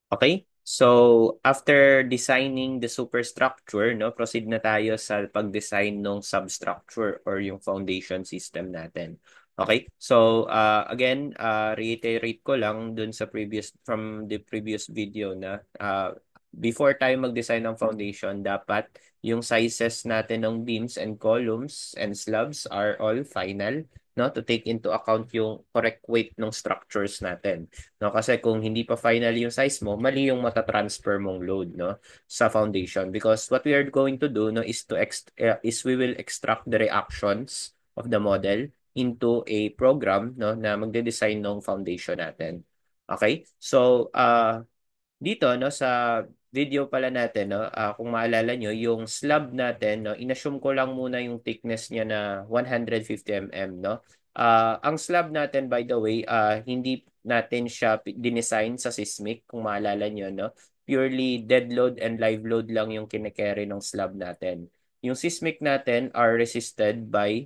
Okay? So, after designing the superstructure, no, proceed na tayo sa pag-design ng substructure or yung foundation system natin. Okay? So, again, reiterate ko lang dun sa from the previous video na before tayo mag-design ng foundation, dapat yung sizes natin ng beams and columns and slabs are all final, no, to take into account yung correct weight ng structures natin. No, kasi kung hindi pa final yung size mo, mali yung matatransfer mong load, no, sa foundation. Because what we are going to do, no, is we will extract the reactions of the model into a program, no, na magde-design ng foundation natin. Okay? So, dito, no, sa video pala natin, no, kung maalala nyo, yung slab natin, no, inassume ko lang muna yung thickness niya na 150 mm, no. Ang slab natin, by the way, hindi natin siya dinesign sa seismic, kung maalala nyo, no. Purely dead load and live load lang yung kine-carry ng slab natin. Yung seismic natin are resisted by,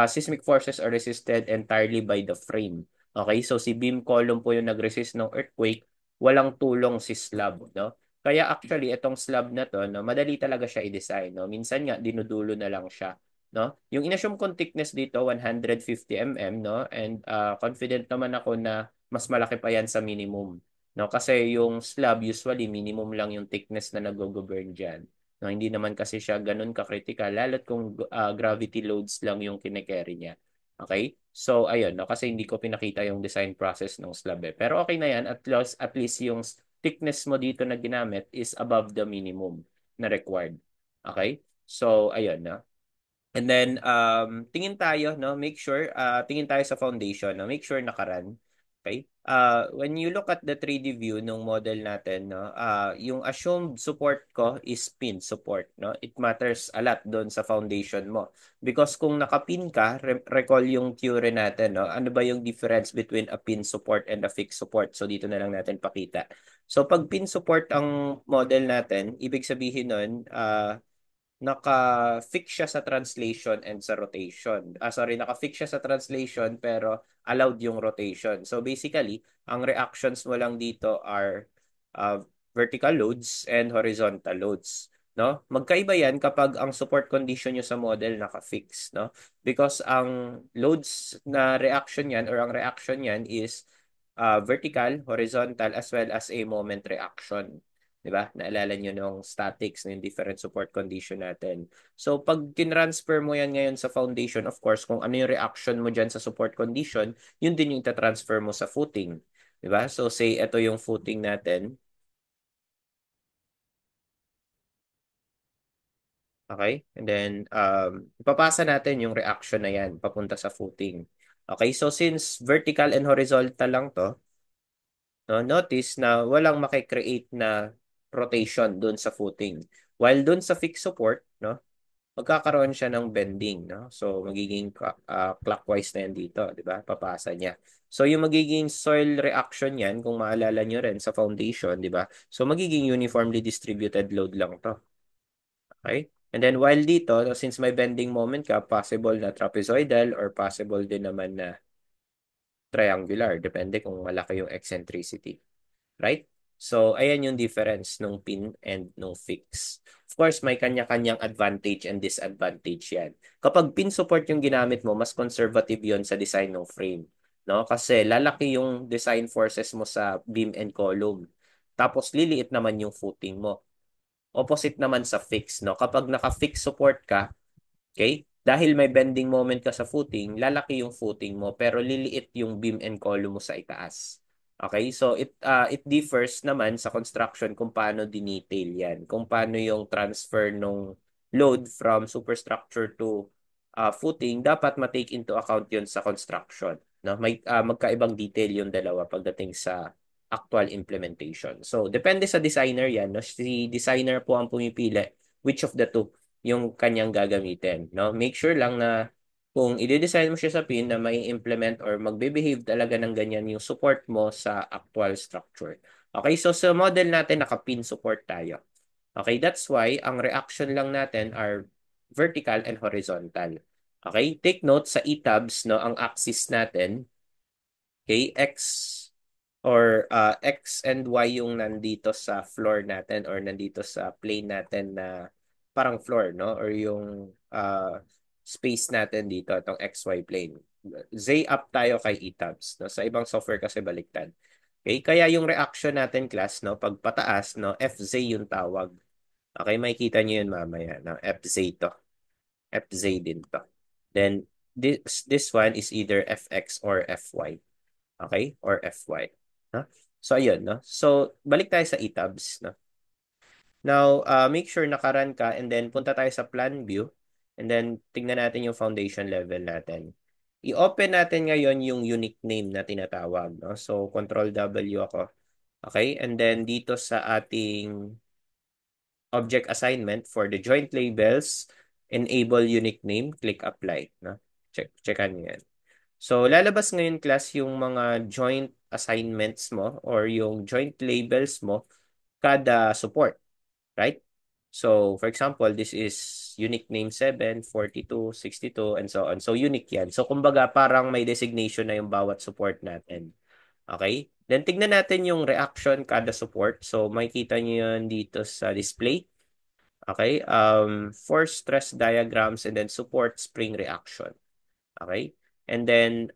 seismic forces are resisted entirely by the frame. Okay, so si beam column po yung nag-resist ng earthquake, walang tulong si slab, no? Kaya actually itong slab na to, no, madali talaga siya i-design, no? Minsan nga dinudulo na lang siya, no? Yung inassume kong thickness dito 150 mm, no? And confident naman ako na mas malaki pa yan sa minimum, no? Kasi yung slab usually minimum lang yung thickness na nag-govern diyan. No, hindi naman kasi siya ganun ka-critical lalo't kung gravity loads lang yung kine-carry niya. Okay? So, ayun, no? Kasi hindi ko pinakita yung design process ng slab eh. Pero okay na yan. At least yung thickness mo dito na ginamit is above the minimum na required. Okay? So, ayun, no? And then, tingin tayo, no? Make sure, tingin tayo sa foundation, no? Make sure nakaran. Okay? When you look at the 3D view ng model natin, no? Yung assumed support ko is pin support, no? It matters a lot doon sa foundation mo. Because kung nakapin ka, recall yung theory natin, no? Ano ba yung difference between a pin support and a fixed support? So, dito na lang natin pakita. So, pag pin support ang model natin, ibig sabihin nun, naka-fix siya sa translation and sa rotation. Sorry, naka-fix siya sa translation pero allowed yung rotation. So basically, ang reactions mo lang dito are uh, vertical loads and horizontal loads. No? Magkaiba yan kapag ang support condition nyo sa model naka-fix. No? Because ang loads na reaction yan or ang reaction yan is vertical, horizontal, as well as a moment reaction. 'Di ba? Naalala niyo nung statics na yung different support condition natin. So pag tinransfer mo yan ngayon sa foundation, of course, kung ano yung reaction mo diyan sa support condition, yun din yung ita-transfer mo sa footing. 'Di ba? So say ito yung footing natin. Okay? And then ipapasa natin yung reaction na yan papunta sa footing. Okay? So since vertical and horizontal lang to, no, notice na walang makikreate na rotation doon sa footing. While doon sa fixed support, no, magkakaroon siya ng bending, no? So magiging clockwise na yan dito, 'di ba? Papasa niya. So yung magiging soil reaction niyan, kung maalala nyo rin sa foundation, 'di ba? So magiging uniformly distributed load lang 'to. Okay? And then while dito, no, since may bending moment ka, possible na trapezoidal or possible din naman na triangular, depende kung malaki yung eccentricity. Right? So, ayan yung difference nung pin and nung fix. Of course, may kanya-kanyang advantage and disadvantage yan. Kapag pin support yung ginamit mo, mas conservative yon sa design ng frame. No? Kasi lalaki yung design forces mo sa beam and column. Tapos liliit naman yung footing mo. Opposite naman sa fix. No? Kapag naka-fix support ka, okay, dahil may bending moment ka sa footing, lalaki yung footing mo pero liliit yung beam and column mo sa itaas. Okay? So it differs naman sa construction kung paano dinetail 'yan. Kung paano yung transfer ng load from superstructure to footing, dapat ma-take into account 'yon sa construction, no? May magkaibang detail yung dalawa pagdating sa actual implementation. So depende sa designer 'yan, no? Si designer po ang pumipili which of the two yung kanyang gagamitin, no? Make sure lang na kung i-design mo siya sa pin na may implement or magbe-behave talaga ng ganyan yung support mo sa actual structure. Okay, so sa model natin naka-pin support tayo. Okay, that's why ang reaction lang natin are vertical and horizontal. Okay, take note sa ETABS, no, ang axis natin, okay, X or X and Y yung nandito sa floor natin or nandito sa plane natin na parang floor, no? Or yung space natin dito, itong XY plane. Z up tayo kay ETABS, no? Sa ibang software kasi baliktad. Okay, kaya yung reaction natin class, no, pag pataas, no, FZ yung tawag. Okay, makikita niyo yun mamaya, no? FZ to. FZ din to. Then this one is either FX or FY. Okay? Or FY. No? So, ayun, no? So, balik tayo sa ETABS, no? Now, make sure nakaran ka and then punta tayo sa plan view and then tingnan natin yung foundation level natin. I-open natin ngayon yung unique name na tinatawag, no? So, Control W ako. Okay? And then dito sa ating object assignment for the joint labels, enable unique name, click apply, no? Checkan niyo yan. So, lalabas ngayon class yung mga joint assignments mo or yung joint labels mo kada support, right? So, for example, this is unique name 7, 42, 62, and so on. So, unique yan. So, kumbaga, parang may designation na yung bawat support natin. Okay? Then, tignan natin yung reaction kada support. So, makikita nyo yun dito sa display. Okay? Force stress diagrams and then support spring reaction. Okay? And then,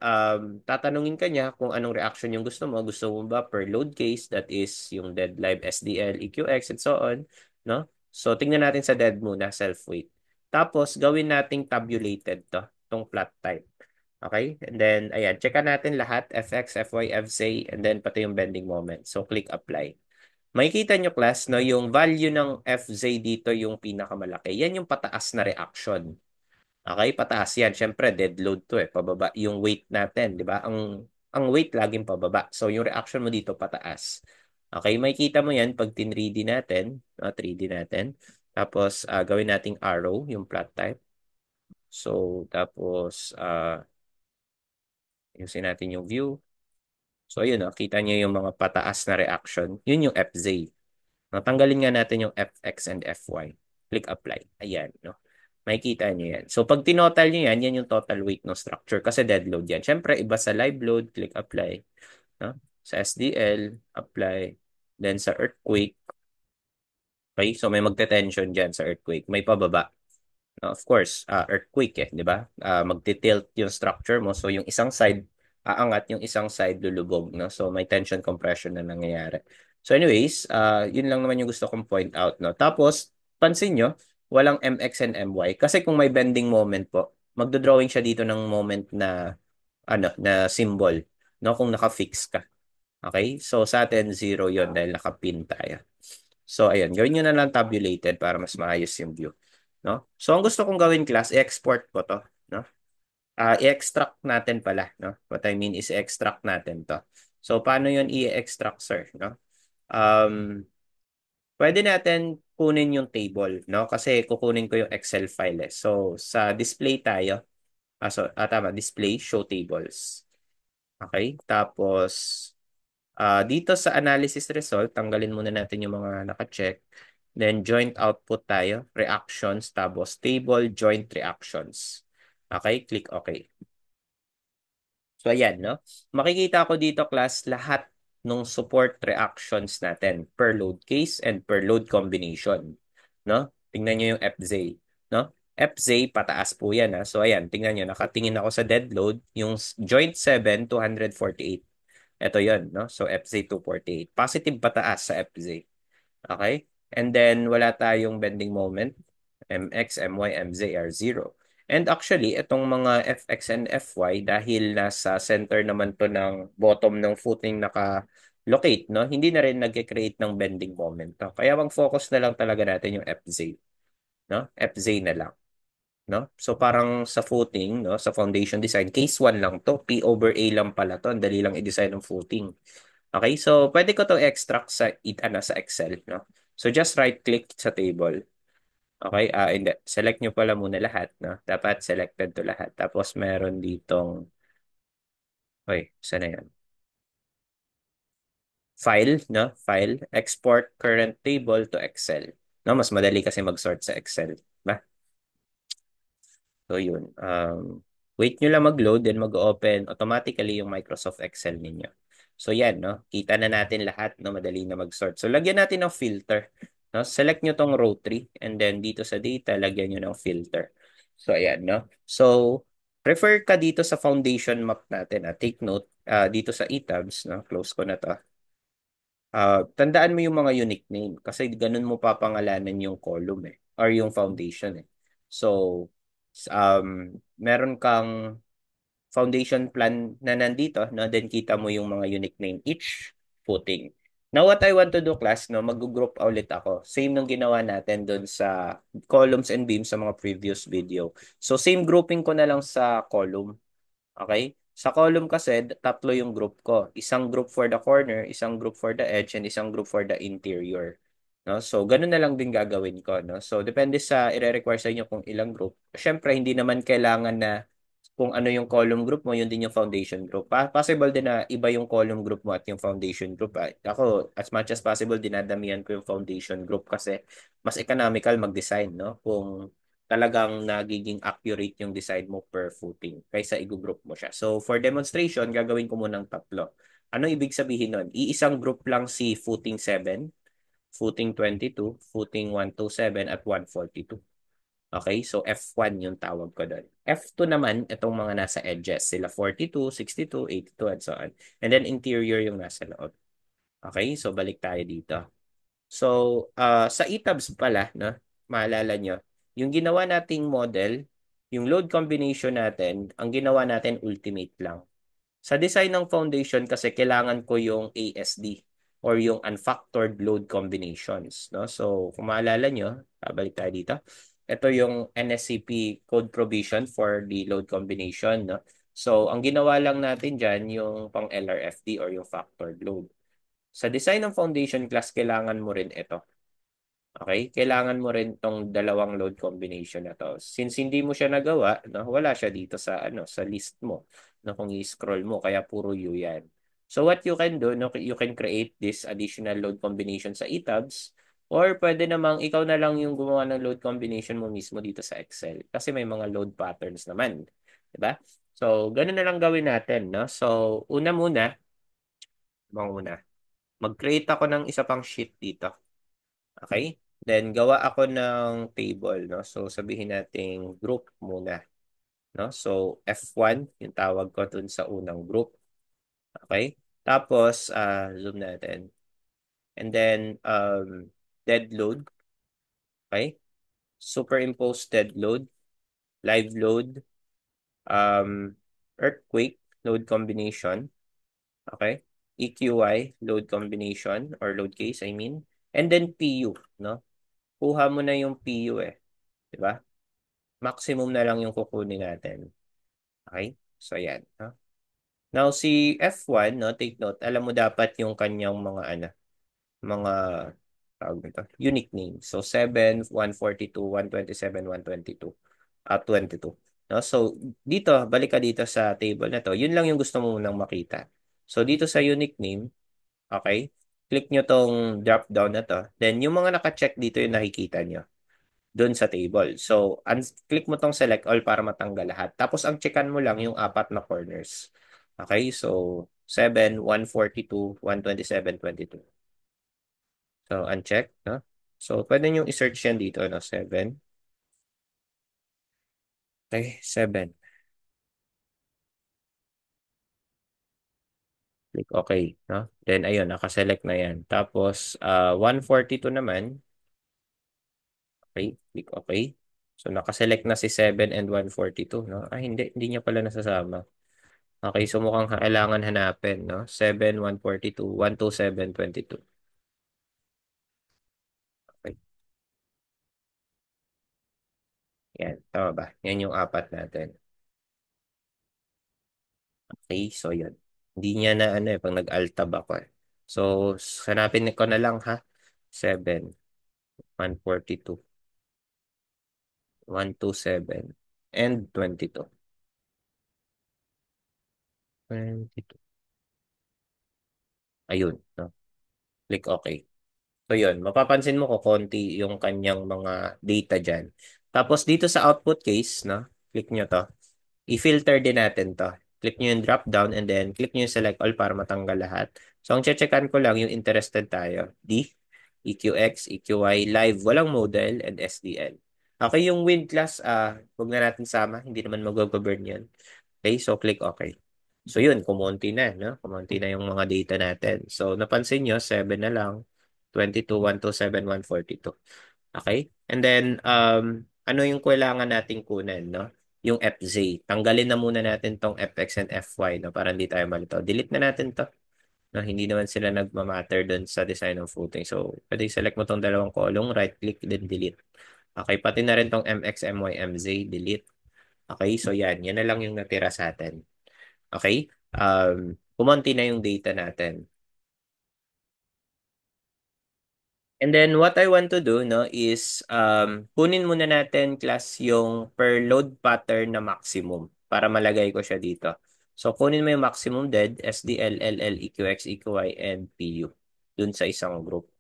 tatanungin ka niya kung anong reaction yung gusto mo. Gusto mo ba per load case, that is yung dead live SDL, EQX, and so on. No? So, tingnan natin sa dead muna, self-weight. Tapos, gawin nating tabulated to, tong plot type. Okay? And then, ayan, checkan natin lahat, FX, FY, FZ, and then pati yung bending moment. So, click apply. Makikita nyo, class, no, yung value ng FZ dito yung pinakamalaki. Yan yung pataas na reaction. Okay, pataas yan. Siyempre, dead load to eh. Pababa yung weight natin, di ba? Ang weight laging pababa. So, yung reaction mo dito pataas. Okay, makikita mo yan pag tin-3D natin. 3D natin. Tapos, gawin nating arrow, yung plot type. So, tapos, ayusin natin yung view. So, yun, kita niyo yung mga pataas na reaction. Yun yung FZ. Natanggalin nga natin yung FX and FY. Click apply. Ayan, no? Makikita nyo yan. So, pag tinotal nyo yan, yan yung total weight ng structure kasi dead load yan. Siyempre, iba sa live load, click apply. No? Sa SDL, apply. Then sa earthquake, okay? So, may magte-tension dyan sa earthquake. May pababa. Of course, earthquake eh, di ba? Magti-tilt yung structure mo. So, yung isang side, aangat, yung isang side lulubog. No? So, may tension compression na nangyayari. So, anyways, yun lang naman yung gusto kong point out. No? Tapos, pansin nyo, walang MX and MY. Kasi kung may bending moment po, magdodrawing siya dito ng moment na, na symbol. No? Kung naka-fix ka. Okay? So, sa atin, 0 yon dahil naka-pin tayo. So, ayun. Gawin nyo na lang tabulated para mas maayos yung view. No? So, ang gusto kong gawin, class, i-export ko to. No? I-extract natin pala. No? What I mean is i-extract natin to. So, paano yun i-extract, sir? No? Um, pwede natin kunin yung table. No? Kasi kukunin ko yung Excel file. Eh. So, sa display tayo. Tama, display, show tables. Okay? Tapos, dito sa analysis result, tanggalin muna natin yung mga naka-check. Then joint output tayo, reactions, tapos table joint reactions. Okay, click OK. So ayan, no? Makikita ko dito, class, lahat ng support reactions natin per load case and per load combination. No? Tingnan nyo yung FZ. No? FZ, pataas po yan. Ha? So ayan, tingnan nyo, nakatingin ako sa dead load, yung joint 7, 248. Ito yon, no? So FZ 248. Positive pataas sa FZ. Okay? And then wala tayong bending moment. MX, MY, MZ are 0. And actually, itong mga FX and FY, dahil nasa center naman to ng bottom ng footing naka-locate, no? Hindi na rin nag-create ng bending moment. No? Kaya mag-focus na lang talaga natin yung FZ. No? FZ na lang. No? So parang sa footing, no, sa foundation design, case 1 lang to, P over A lang pala to, ang dali lang i-design ng footing. Okay, so pwede ko to extract sa sa Excel, no? So just right click sa table. Okay, hindi. Select nyo pala muna lahat, no? Dapat selected to lahat. Tapos meron ditong, saan na yan? File, no? File, export current table to Excel. No, mas madali kasi mag-sort sa Excel, ba? So yun. Wait nyo lang mag-load then mag-open automatically yung Microsoft Excel ninyo. So yan, no? Kita na natin lahat, no? Madali na mag-sort. So lagyan natin ng filter. No? Select nyo tong row 3 and then dito sa data, lagyan nyo ng filter. So ayan, no? So refer ka dito sa foundation map natin. Take note, dito sa eTabs, no? Close ko na to. Tandaan mo yung mga unique name kasi ganun mo papangalanan yung column or yung foundation So, meron kang foundation plan na nandito, no? Then kita mo yung mga unique name each footing. Now, what I want to do, class, no? Mag-group ulit ako. Same nung ginawa natin doon sa columns and beams sa mga previous video. So, same grouping ko na lang sa column. Okay? Sa column kasi, tatlo yung group ko. Isang group for the corner, isang group for the edge, and isang group for the interior. No? So, ganun na lang din gagawin ko. No? So, depende sa i-require sa inyo kung ilang group. Siyempre, hindi naman kailangan na kung ano yung column group mo, yun din yung foundation group. Possible din na iba yung column group mo at yung foundation group. Ako, as much as possible, dinadamihan ko yung foundation group kasi mas economical mag-design, no? Kung talagang nagiging accurate yung design mo per footing kaysa i-group mo siya. So, for demonstration, gagawin ko munang tatlo. Ano ibig sabihin nun? Iisang group lang si footing 7, footing 22, footing 127, at 142. Okay, so F1 yung tawag ko doon. F2 naman, itong mga nasa edges. Sila 42, 62, 82, and so on. And then interior yung nasa loob. Okay, so balik tayo dito. So, sa ETABS pala, no, maalala nyo, yung ginawa nating model, yung load combination natin, ang ginawa natin ultimate lang. Sa design ng foundation kasi kailangan ko yung ASD or yung unfactored load combinations, no? So, kung maalala nyo, balik tayo dito. Ito yung NSCP code provision for the load combination, no? So, ang ginawa lang natin dyan yung pang LRFD or yung factored load. Sa design ng foundation class, kailangan mo rin ito. Okay? Kailangan mo rin tong dalawang load combination na to. Since hindi mo siya nagawa, no, wala siya dito sa sa list mo, no, kung i-scroll mo kaya puro U 'yan. So what you can do, no, you can create this additional load combination sa eTabs or pwede namang ikaw na lang yung gumawa ng load combination mo mismo dito sa Excel kasi may mga load patterns naman, 'di ba? So, ganun na lang gawin natin, no? So, una muna, mag-create ako ng isa pang sheet dito. Okay? Then gawa ako ng table, no? So sabihin nating group muna, no? So F1 yung tawag ko dun sa unang group. Okay? Tapos zoom natin. And then dead load, okay? Superimpose dead load, live load, um earthquake load combination, okay? EQI load combination or load case, I mean. And then PU, no? Kuha mo na yung PU 'di ba? Maximum na lang yung kukunin natin. Okay? So, yan. No? Now, si F1, no, take note, alam mo dapat yung kanyang mga, tawag nito, unique name. So, 7, 142, 127, 122, 22. No? So, dito, balik ka dito sa table na to. Yun lang yung gusto mo munang makita. So, dito sa unique name, okay, click nyo tong drop down na to. Then, yung mga naka-check dito yung nakikita nyo doon sa table. So, click mo tong select all para matanggal lahat. Tapos, ang checkan mo lang yung apat na corners. Okay? So, 7, 142, 127, 22. So, uncheck. No? So, pwede nyo i-search yan dito. No? 7. Okay, 7. Click okay. No? Then, ayun, nakaselect na yan. Tapos, 142 naman. Okay, click okay. So, nakaselect na si 7 and 142. No? Hindi niya pala nasasama. Okay, so mukhang kailangan hanapin, no? 7, 142, 127, 22. Okay, yan. Tama ba? Yan yung apat natin. Okay, so yan. Hindi niya na pag nag-alt-tab ako So, hanapin ko na lang ha. 7, 142, 127, and 22. 22. Ayun, no? Click okay. So, yun. Mapapansin mo ko konti yung kanyang mga data dyan. Tapos, dito sa output case, no? Click nyo to. I-filter din natin to. Click nyo yung drop down and then click nyo yung select all para matanggal lahat. So, ang checkan ko lang yung interested tayo. D, EQX, EQY, live, walang model, and SDL. Okay, yung wind class, huwag na natin sama. Hindi naman mag-govern yan. Okay, so click OK. So yun, kumonti na, no? Kumonti na yung mga data natin. So napansin nyo, 7 na lang. 22, 127, 142. Okay? And then, ano yung kailangan nating kunin, no? Yung FZ. Tanggalin na muna natin tong FX and FY, no? Para hindi tayo malito. Delete na natin to. No? Hindi naman sila nagmamatter dun sa design ng footing. So, pwede select mo tong dalawang column, right-click, then delete. Okay, pati na rin tong MX, MY, MZ, delete. Okay, so yan. Yan na lang yung natira sa atin. Okay? Kumonti na yung data natin. And then what I want to do no is kunin muna natin class yung per load pattern na maximum para malagay ko siya dito. So kunin mo yung maximum dead, SDL, LL, EQX, EQY, and PU dun sa isang group.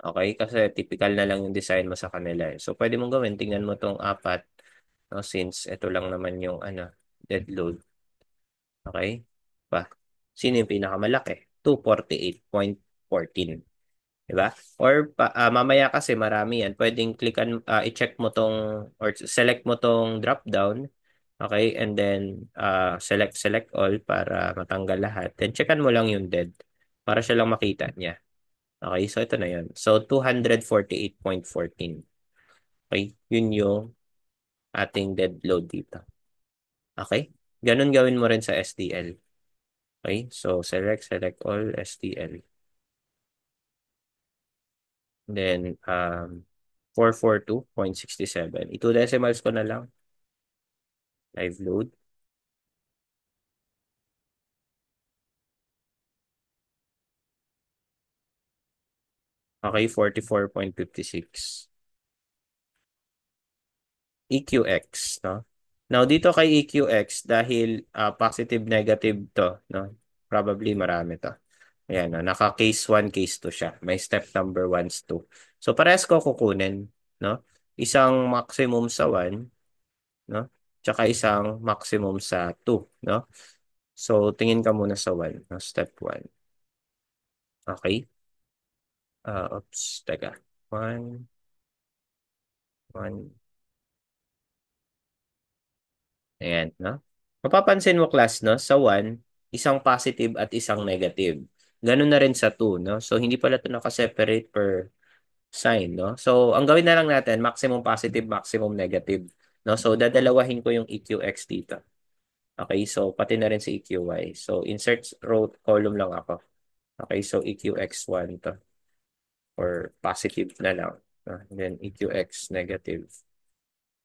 Okay? Kasi typical na lang yung design mo sa kanila. So pwede mong gawin, tingnan mo tong apat no, since ito lang naman yung dead load. Okay? Pa. Sino yung pinakamalaki? 248.14. Diba? Or mamaya kasi marami yan. Pwedeng clickan, i-check mo tong or select mo tong drop down. Okay? And then select all para matanggal lahat. Then checkan mo lang yung dead para siya lang makita niya. Okay? So ito na yun. So 248.14. Okay? Yun yung ating dead load dito. Okay? Ganun gawin mo rin sa STL. Okay? So select all STL. Then, 442.67. Ito decimals ko na lang. Live load. Okay, 44.56. EQX, no? Now, dito kay EQX, dahil positive, negative to, no? Probably marami to. Ayan, no? Naka case 1, case 2 siya. May step number 1, 2. So, parehas ko kukunin, no? Isang maximum sa 1, no? Tsaka isang maximum sa 2, no? So, tingin ka muna sa 1, no? Step 1. Okay? Oops, teka. One, one. Ayan, no? Mapapansin mo, class, no? Sa 1, isang positive at isang negative. Ganun na rin sa 2, no? So, hindi pala ito nakaseparate per sign, no? So, ang gawin na lang natin, maximum positive, maximum negative. No? So, dadalawahin ko yung EQX dito. Okay, so pati na rin si EQY. So, insert row column lang ako. Okay, so EQX1 to. Or positive na lang. No? And then EQX negative.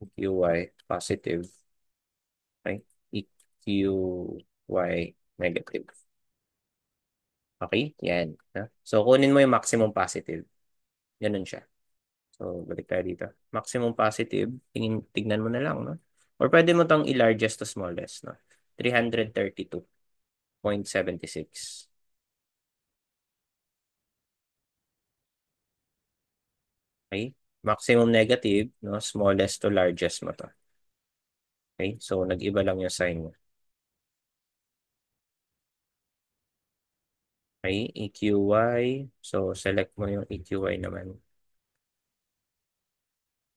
EQY positive. Okay? EQY negative. Okay? Yan. Ha? So, kunin mo yung maximum positive. Ganun siya. So, balik tayo dito. Maximum positive, tignan mo na lang, no? Or pwede mo tong i-largest to smallest, no? 332.76. Okay? Maximum negative, no? Smallest to largest mo to. Okay? So, nag-iba lang yung sign mo. Okay? EQY. So, select mo yung EQY naman.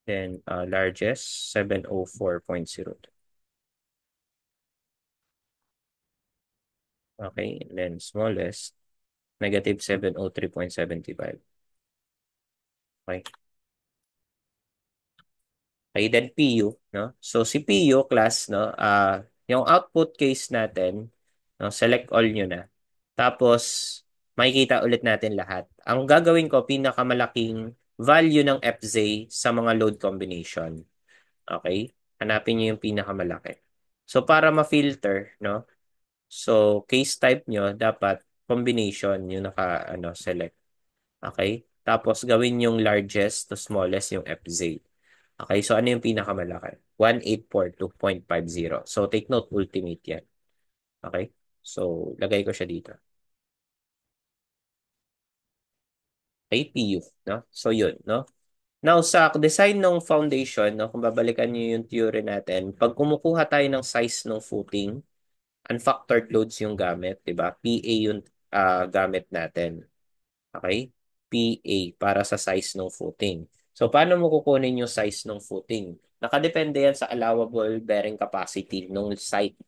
Then, largest, 704.02. Okay? And then, smallest, negative 703.75. Okay? Okay, then PU, no? So, si PU class, no? Yung output case natin, no? Select all nyo na. Tapos, makikita ulit natin lahat. Ang gagawin ko, pinakamalaking value ng FZ sa mga load combination. Okay? Hanapin nyo yung pinakamalaki. So, para ma-filter, no? So, case type nyo, dapat combination yung select. Okay? Tapos, gawin yung largest to smallest yung FZ. Okay? So, ano yung pinakamalaki? 1842.50. So, take note, ultimate yan. Okay? So, lagay ko siya dito. APU, no? So, yun, no? Now, sa design ng foundation, no, kung babalikan niyo yung theory natin, pag kumukuha tayo ng size ng footing, unfactored loads yung gamit, 'di ba? PA yung gamit natin. Okay? PA para sa size ng footing. So, paano mo kukunin yung size ng footing? Nakadepende yan sa allowable bearing capacity ng site.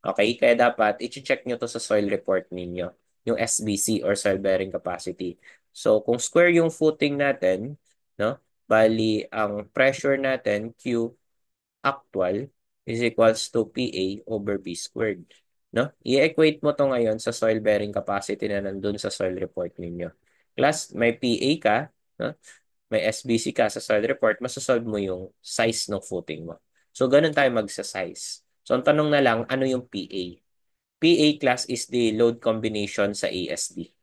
Okay? Kaya dapat, i-check nyo to sa soil report ninyo, yung SBC or soil bearing capacity. So, kung square yung footing natin, no? Bali, ang pressure natin, Q actual is equals to PA over B squared. No? I-equate mo to ngayon sa soil bearing capacity na nandun sa soil report ninyo. Plus, may PA ka, no? May SBC ka sa soil report, masasolve mo yung size ng footing mo. So, ganun tayo magsa-size. So, ang tanong na lang, ano yung PA? PA class is the load combination sa ASD.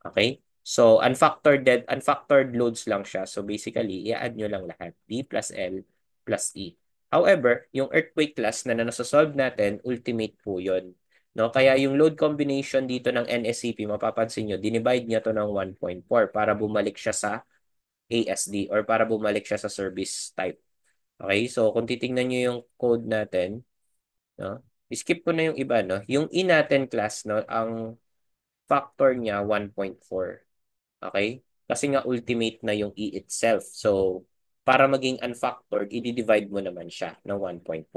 Okay? So, unfactored loads lang siya. So, basically, i-add nyo lang lahat. D plus L plus E. However, yung earthquake class na nasasolve natin, ultimate po yun. No? Kaya yung load combination dito ng NSCP, mapapansin nyo, dinivide niya to ng 1.4 para bumalik siya sa ASD or para bumalik siya sa service type. Okay? So, kung titingnan nyo yung code natin, no? Skip ko na yung iba, no? Yung E natin class, no? Ang factor niya 1.4. Okay? Kasi nga ultimate na yung E itself. So, para maging unfactored, i-divide mo naman siya ng 1.4.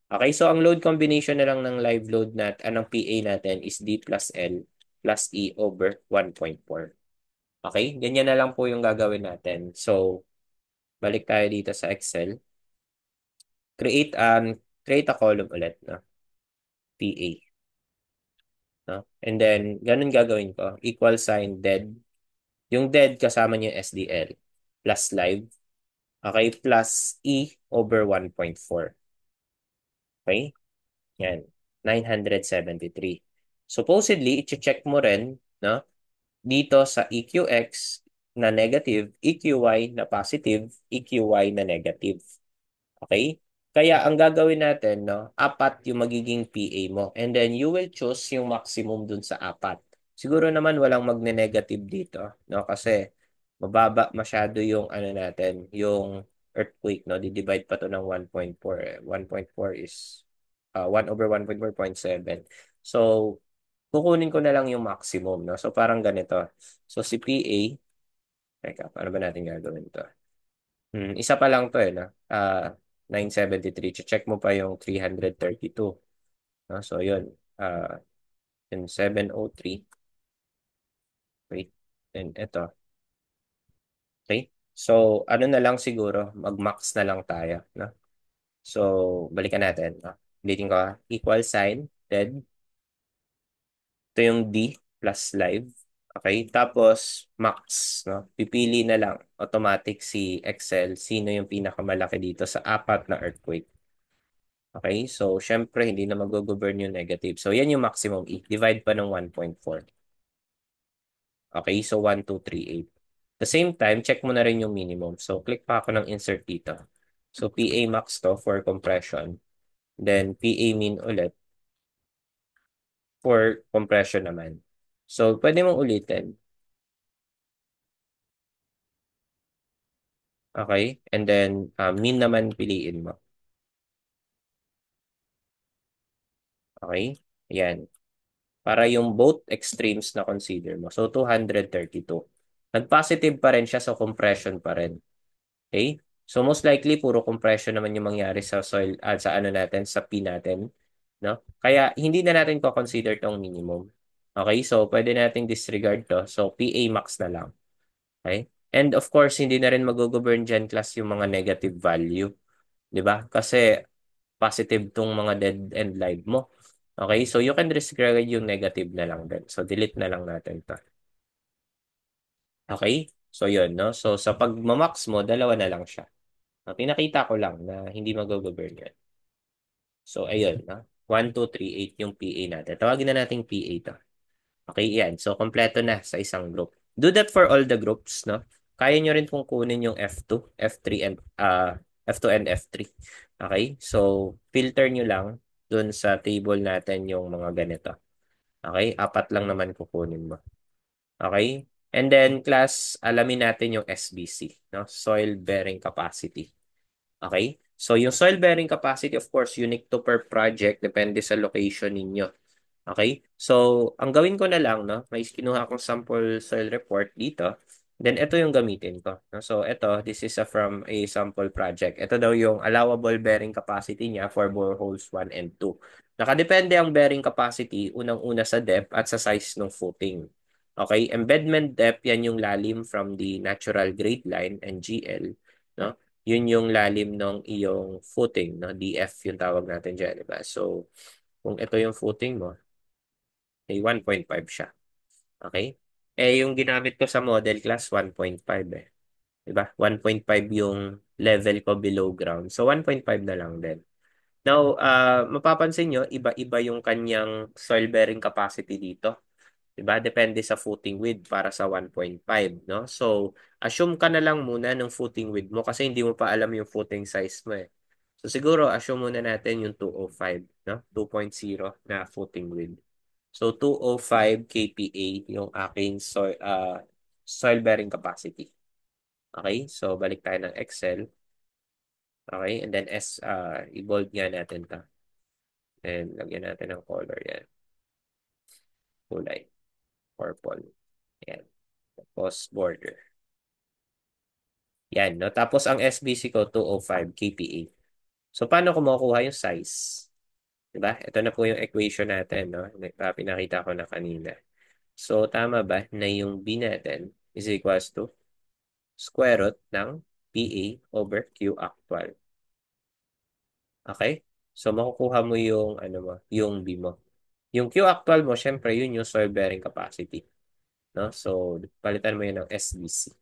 Okay? So, ang load combination na lang ng live load ng PA natin is D plus L plus E over 1.4. Okay? Ganyan na lang po yung gagawin natin. So, balik tayo dito sa Excel. Create create a column ulit, no? PA. No? And then, ganun gagawin ko. Equal sign dead. Yung dead kasama niyo yung SDL plus live. Okay, plus E over 1.4. Okay? Yan. 973. Supposedly, i-check mo rin, no? Dito sa EQX na negative, EQY na positive, EQY na negative. Okay? Kaya ang gagawin natin, no, apat yung magiging PA mo. And then you will choose yung maximum dun sa apat. Siguro naman walang magne-negative dito, no? Kasi mababa masyado yung ano natin, yung earthquake, no? Di-divide pa to ng 1.4. 1.4 is 1 over 1.4.7. So, kukunin ko na lang yung maximum, no? So, parang ganito. So, si PA, teka, paano ba natin gagawin to? Isa pa lang to eh, no? 973. Check mo pa yung 332. No? So, yun. Yung 703. Wait. And ito. Okay? So, ano na lang siguro, mag-max na lang tayo. No? So, balikan natin. No? Ulitin ko. Equal sign, dead. Ito yung D plus live. Okay? Tapos, max. No? Pipili na lang automatic si Excel sino yung pinakamalaki dito sa apat na earthquake. Okay? So, syempre, hindi na mag-govern yung negative. So, yan yung maximum E. Divide pa ng 1.4. Okay? So, 1, 2, 3, 8. The same time, check mo na rin yung minimum. So, click pa ako ng insert dito. So, PA max to for compression. Then, PA min ulit for compression naman. So, pwede mong ulitin. Okay? And then, min naman piliin mo. Okay? Ayan. Para yung both extremes na consider mo. So, 232. Nag-positive pa rin siya, so compression pa rin. Okay? So, most likely, puro compression naman yung mangyari sa soil, sa ano natin, sa P natin. No? Kaya, hindi na natin ko-consider tong minimum. Okay? So, pwede nating disregard to. So, PA max na lang. Okay? And of course, hindi na rin mag-govern dyan class yung mga negative value. 'Di ba? Kasi positive tong mga dead and live mo. Okay? So you can disregard yung negative na lang din. So delete na lang natin 'to. Okay? So yun, no? So sa pag-max mo, dalawa na lang siya. Pinakita ko lang na hindi mag-govern yun. So ayun, no? 1, 2, 3, 8 yung PA natin. Tawagin na nating PA to. Okay, yan. So kompleto na sa isang group. Do that for all the groups, no? Kaya nyo rin kung kunin yung F2, F3 and F2 and F3. Okay? So filter nyo lang dun sa table natin yung mga ganito. Okay? Apat lang naman kukunin mo. Okay? And then class, alamin natin yung SBC, no? Soil bearing capacity. Okay? So yung soil bearing capacity, of course, unique to per project, depende sa location ninyo. Okay? So, ang gawin ko na lang, no, may kinuha akong sample soil report dito. Then, ito yung gamitin ko. No? So, ito, this is from a sample project. Ito daw yung allowable bearing capacity niya for boreholes 1 and 2. Nakadepende ang bearing capacity, unang-una sa depth at sa size ng footing. Okay? Embedment depth, yan yung lalim from the natural grade line, NGL. No? Yun yung lalim ng iyong footing. No? DF yung tawag natin dyan. Diba? So, kung ito yung footing mo, ay 1.5 siya. Okay? Eh, yung ginamit ko sa model class, 1.5 eh. Diba? 1.5 yung level ko below ground. So, 1.5 na lang din. Now, mapapansin nyo, iba-iba yung kanyang soil bearing capacity dito. Diba? Depende sa footing width para sa 1.5, no? So, assume ka na lang muna ng footing width mo kasi hindi mo pa alam yung footing size mo eh. So, siguro, assume muna natin yung 205, no? 2.0 na footing width. So, 205 kPa yung aking soil bearing capacity. Okay? So, balik tayo ng Excel. Okay? And then, i-bold nga natin to. And lagyan natin ng color yan. Kulay. Purple. Yan. Tapos, border. Yan, no? Tapos, ang SBC ko, 205 kPa. So, paano ko makukuha yung size? Diba? Ito na po yung equation natin, no? Pinakita ko na kanina. So, tama ba na yung B natin is equals to square root ng PA over Q actual. Okay? So, makukuha mo yung, ano mo, yung B mo. Yung Q actual mo, syempre, yun yung soil bearing capacity. No? So, palitan mo yun ng SBC.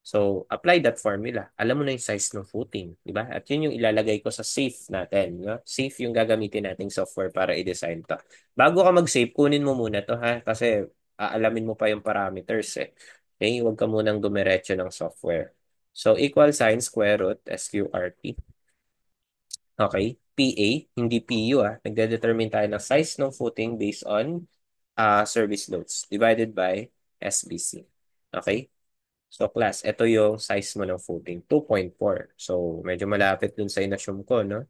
So, apply that formula. Alam mo na yung size ng footing, di ba? At yun yung ilalagay ko sa safe natin. No? Safe yung gagamitin nating software para i-design to. Bago ka mag-save, kunin mo muna to ha? Kasi aalamin mo pa yung parameters eh. Okay? Huwag ka munang dumiretso ng software. So, equal sign square root SQRT. Okay? PA, hindi PU ah. Nagde-determine tayo ng size ng footing based on service loads divided by SBC. Okay? So class, ito yung size mo ng footing, 2.4. So medyo malapit dun sa inassume ko, no?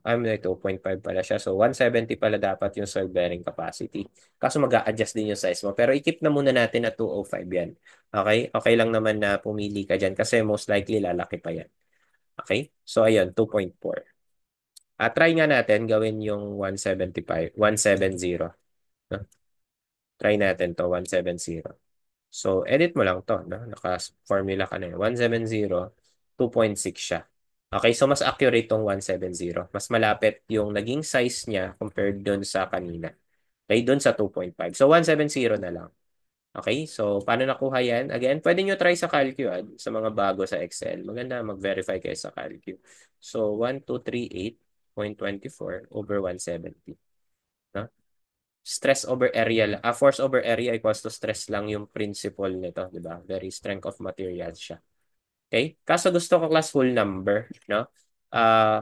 I'm like 2.5 pala siya. So 170 pala dapat yung soil bearing capacity. Kaso mag-a-adjust din yung size mo. Pero i-keep na muna natin na 205 yan. Okay? Okay lang naman na pumili ka dyan kasi most likely lalaki pa yan. Okay? So ayun, 2.4. Try nga natin gawin yung 175, 170. No? Try natin to 170. So, edit mo lang to. No? Naka-formula ka na yun. 170, 2.6 siya. Okay, so mas accurate tong 170. Mas malapit yung naging size niya compared dun sa kanina. Okay, dun sa 2.5. So, 170 na lang. Okay, so paano nakuha yan? Again, pwede nyo try sa Calcu sa mga bago sa Excel. Maganda mag-verify kayo sa Calcu. So, 1238.24 over 170. No? Stress over area, force over area equals to stress lang yung principle nito, di ba? Very strength of materials siya. Okay? Kaso gusto ko class full number, no?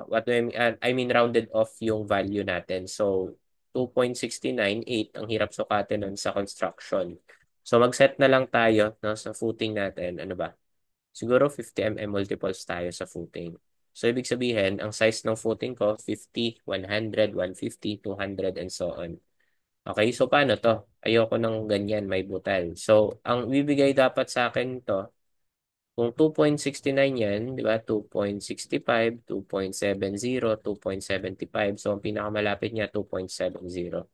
What do I mean rounded off yung value natin. So 2.698 ang hirap sukatin nun sa construction. So mag-set na lang tayo no sa footing natin. Ano ba? Siguro 50 mm multiples tayo sa footing. So ibig sabihin, ang size ng footing ko 50, 100, 150, 200 and so on. Okay, so paano to? Ayoko ng ganyan, may butal. So, ang bibigay dapat sa akin to, kung 2.69 yan, di ba? 2.65, 2.70, 2.75. So, ang pinakamalapit niya, 2.70.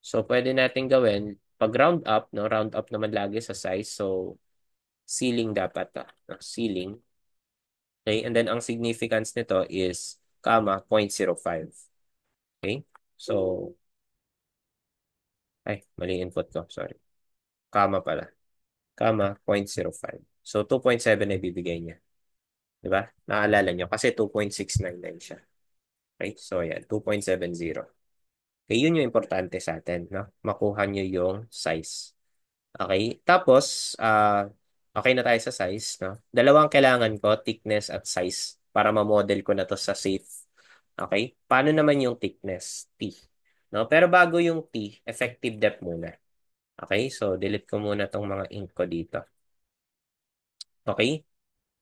So, pwede natin gawin, pag round up, no? Round up naman lagi sa size. So, ceiling dapat to. No? Ceiling. Okay, and then ang significance nito is, comma, 0.05. Okay? So, ay, mali input ko. Sorry. Comma pala. 0.05. So, 2.7 ay bibigay niya. Di ba? Naalala nyo? Kasi 2.699 siya. Okay? So, ayan. 2.70. Okay, yun yung importante sa atin. No? Makuha nyo yung size. Okay? Tapos, okay na tayo sa size. No? Dalawang kailangan ko, thickness at size, para ma-model ko na to sa safe. Okay? Paano naman yung thickness? T. No? Pero bago yung T, effective depth muna. Okay? So, delete ko muna tong mga ink ko dito. Okay?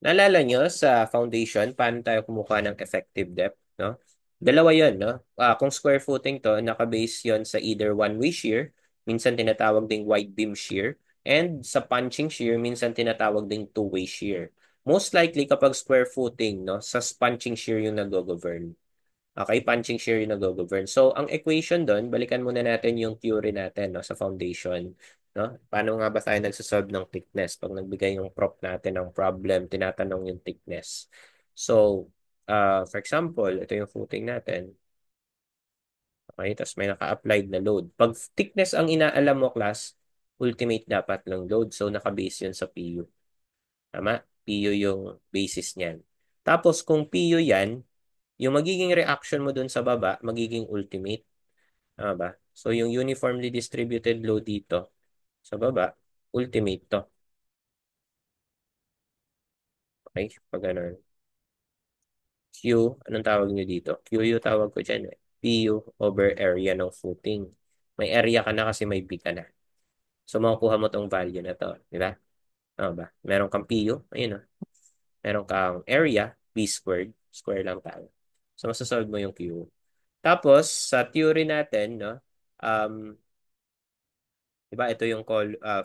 Naalala nyo sa foundation, paano tayo kumuha ng effective depth, no? Dalawa yun, no? Kung square footing to, naka-base yun sa either one-way shear, minsan tinatawag ding wide beam shear, and sa punching shear, minsan tinatawag ding two-way shear. Most likely kapag square footing, no, sa punching shear yung nag-govern. Okay, punching shear yung nag-govern. So, ang equation doon, balikan muna natin yung theory natin, no, sa foundation. No? Paano nga ba tayo nagsasolve ng thickness? Pag nagbigay yung prop natin ng problem, tinatanong yung thickness. So, for example, ito yung footing natin. Okay, tapos may naka-applied na load. Pag thickness ang inaalam mo, class, ultimate dapat lang load. So, naka-base yun sa PU. Tama? PU yung basis niyan. Tapos, kung PU yan, yung magiging reaction mo dun sa baba, magiging ultimate. Tama ba? So, yung uniformly distributed load dito sa baba, ultimate to. Okay? Pag ganun. Q, anong tawag nyo dito? Q yung tawag ko dyan eh. PU over area ng footing. May area ka na kasi may B ka na. So, makukuha mo tong value na to. Di ba? Tama ba? Meron kang PU. Ayun o. Meron kang area, B squared. Square lang tayo. So, masasolve mo yung Q. Tapos, sa theory natin, no, diba, ito yung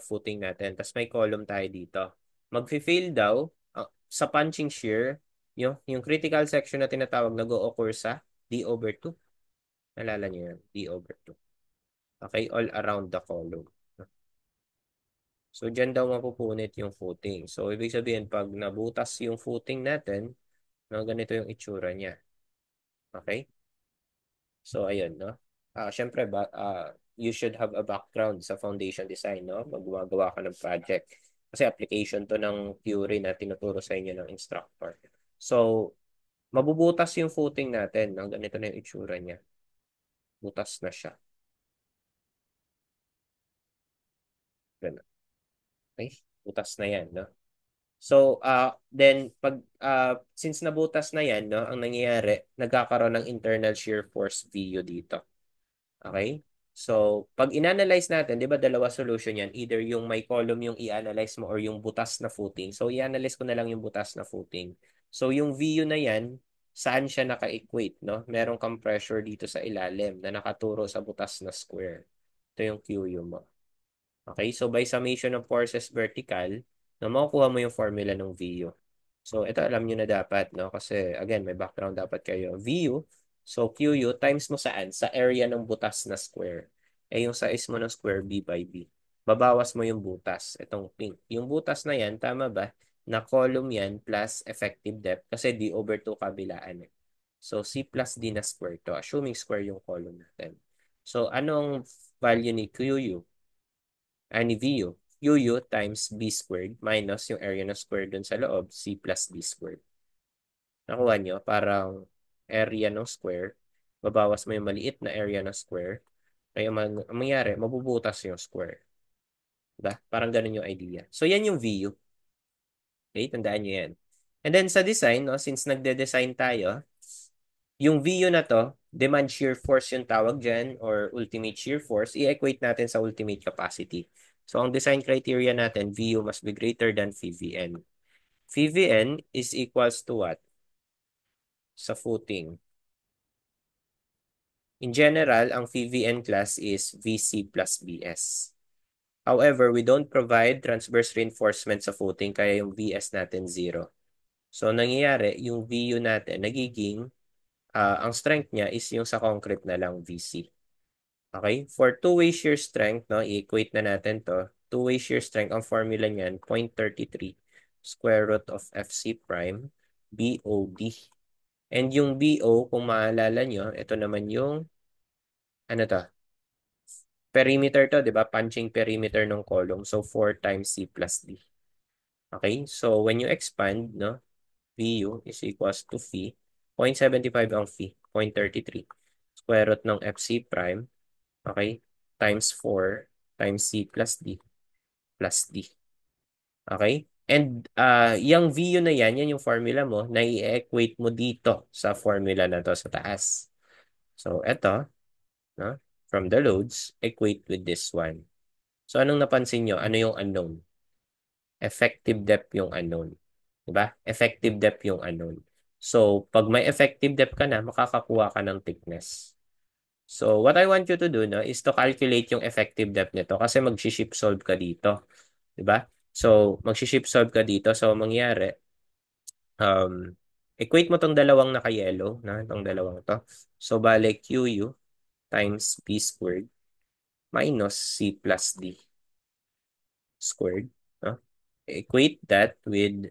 footing natin. Tapos may column tayo dito. Mag-fail daw sa punching shear, yung critical section na tinatawag nag-o-occur sa D over 2. Nalala niyo yun? D over 2. Okay? All around the column. So, dyan daw mapupunit yung footing. So, ibig sabihin, pag nabutas yung footing natin, no, ganito yung itsura niya. Okay? So, ayun, no? Syempre, you should have a background sa foundation design, no? Pag gumagawa ka ng project. Kasi application to ng theory na tinuturo sa inyo ng instructor. So, mabubutas yung footing natin. No? Ganito na yung itsura niya. Butas na siya. Ganun. Okay? Butas na yan, no? So, then, since nabutas na yan, no, ang nangyayari, nagkakaroon ng internal shear force VU dito. Okay? So, pag inanalyze natin, di ba dalawa solution yan? Either yung may column yung i-analyze mo or yung butas na footing. So, i-analyze ko na lang yung butas na footing. So, yung VU na yan, saan siya naka-equate, no? Meron kang pressure dito sa ilalim na nakaturo sa butas na square. Ito yung QU mo. Okay, so by summation of forces vertical, na makukuha mo yung formula ng VU. So ito alam nyo na dapat, no? Kasi again, may background dapat kayo. VU, so QU times mo saan? Sa area ng butas na square. Eh yung size mo ng square, B by B. Babawas mo yung butas, itong pink. Yung butas na yan, tama ba? Na column yan plus effective depth kasi D over 2 kabilaan eh. So C plus D na square to, assuming square yung column natin. So anong value ni QU? Ni VU. UU times B squared minus yung area ng square dun sa loob, C plus D squared. Nakuha nyo? Parang area ng square, babawas mo yung maliit na area ng square, kaya ang mangyari, mabubutas yung square. Diba? Parang ganun yung idea. So, yan yung VU. Okay, tandaan nyo yan. And then sa design, no, since nagde-design tayo, yung VU na to, demand shear force yung tawag dyan or ultimate shear force, i-equate natin sa ultimate capacity. So, ang design criteria natin, VU must be greater than VVN. VVN is equals to what? Sa footing. In general, ang VVN class is VC plus BS. However, we don't provide transverse reinforcement sa footing kaya yung VS natin 0. So, nangyayari, yung VU natin, nagiging, ang strength niya is yung sa concrete na lang VC. Okay? For two-way shear strength, no, i-equate na natin to. Two-way shear strength, ang formula niyan, 0.33 square root of FC prime BOD. And yung BO, kung maalala nyo, ito naman yung, ano to, perimeter to, di ba? Punching perimeter ng column. So, 4 times C plus D. Okay? So, when you expand, no, VU is equals to phi. 0.75 ang phi. 0.33. Square root ng FC prime. Okay? Times 4 times C plus D plus D. Okay? And yung VU na yan yung formula mo na i-equate mo dito sa formula na to sa taas. So, eto, no? From the loads, equate with this one. So, anong napansin nyo? Ano yung unknown? Effective depth yung unknown. Diba? Effective depth yung unknown. So, pag may effective depth ka na, makakakuha ka ng thickness. So, what I want you to do, no, is to calculate yung effective depth nito kasi mag-ship solve ka dito. 'Di ba? So, mag-ship solve ka dito. So, mangyari, um, equate mo tong dalawang naka-yellow, na itong dalawang to. So, bale, QU times P squared minus C plus D squared. No? Equate that with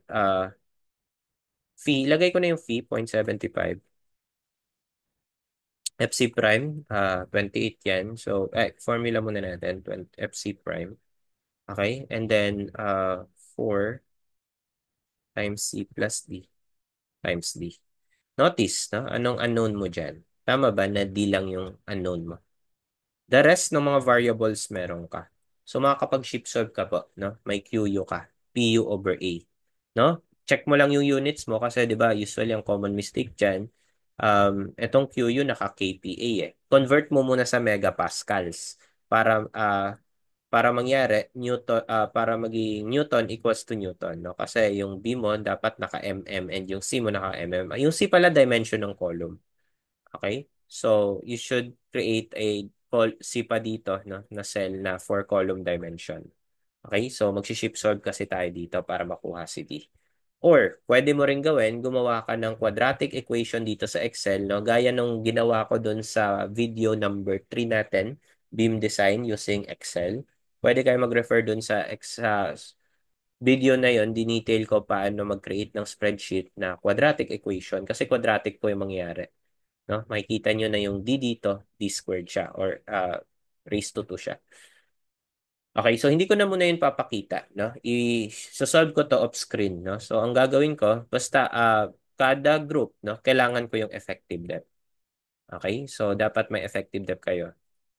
phi. Lagay ko na yung phi, 0.75. FC prime, 28 yan. So, formula muna natin, 20, FC prime. Okay? And then, 4 times C plus D times D. Notice, no? Anong unknown mo dyan? Tama ba na D lang yung unknown mo? The rest ng mga variables meron ka. So makakapag-ship solve ka po, no? May QU ka. PU over A. No? Check mo lang yung units mo kasi 'di ba, usually ang common mistake diyan, etong QU naka-kPa eh. Convert mo muna sa megapascals para mangyari para maging Newton equals to Newton, no? Kasi yung B mo dapat naka-mm and yung C mo naka-mm. Yung C pala dimension ng column. Okay? So, you should create a C pa dito, no, na cell na 4 column dimension. Okay? So, mag-ship solve kasi tayo dito para makuha si D. Or, pwede mo rin gawin, gumawa ka ng quadratic equation dito sa Excel, no? Gaya nung ginawa ko dun sa video number 3 natin, beam design using Excel. Pwede kayo mag-refer dun sa video na yon, dinetail ko paano mag-create ng spreadsheet na quadratic equation kasi quadratic po yung mangyayari. No? Makikita nyo na yung d dito, d squared siya or raised to 2 siya. Okay, so hindi ko na muna yun papakita. No? I-solve ko to off screen. No? So ang gagawin ko, basta kada group, no, kailangan ko yung effective depth. Okay, so dapat may effective depth kayo.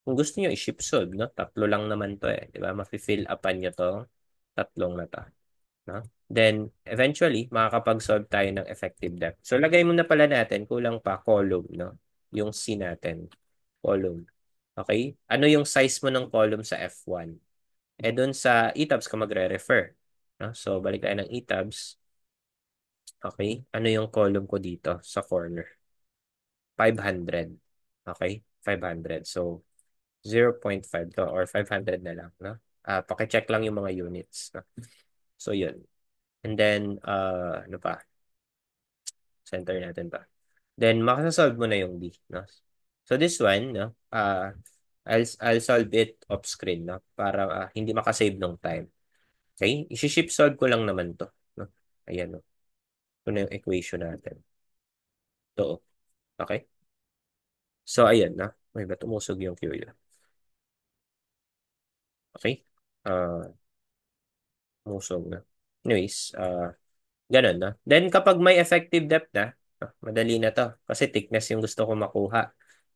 Kung gusto nyo i-ship solve, no? Tatlo lang naman to eh. Di ba? Mafi-fill upan nyo to. Tatlong na to. No? Then, eventually, makakapag-solve tayo ng effective depth. So, lagay muna pala natin, kulang pa, column, no? Yung C natin, column. Okay? Ano yung size mo ng column sa F1? Eh, dun sa ETABS ka magre-refer. No? So, balik tayo ng ETABS. Okay? Ano yung column ko dito sa corner? 500. Okay? 500. So, 0.5 to or 500 na lang. No? Pakicheck lang yung mga units. No? So, yun. And then, ano pa? Center natin to. Then, makasasolve mo na yung D, no? So, this one, no? I'll solve it off screen, no? Para hindi makasave ng time. Okay? I-ship solve ko lang naman to, no? Ayan, no? Ito na yung equation natin. Ito, okay? So, ayan, no? May ba tumusog yung Q yun? Okay? Tumusog na. Anyways, ganun, no? Then, kapag may effective depth na, madali na to. Kasi thickness yung gusto ko makuha.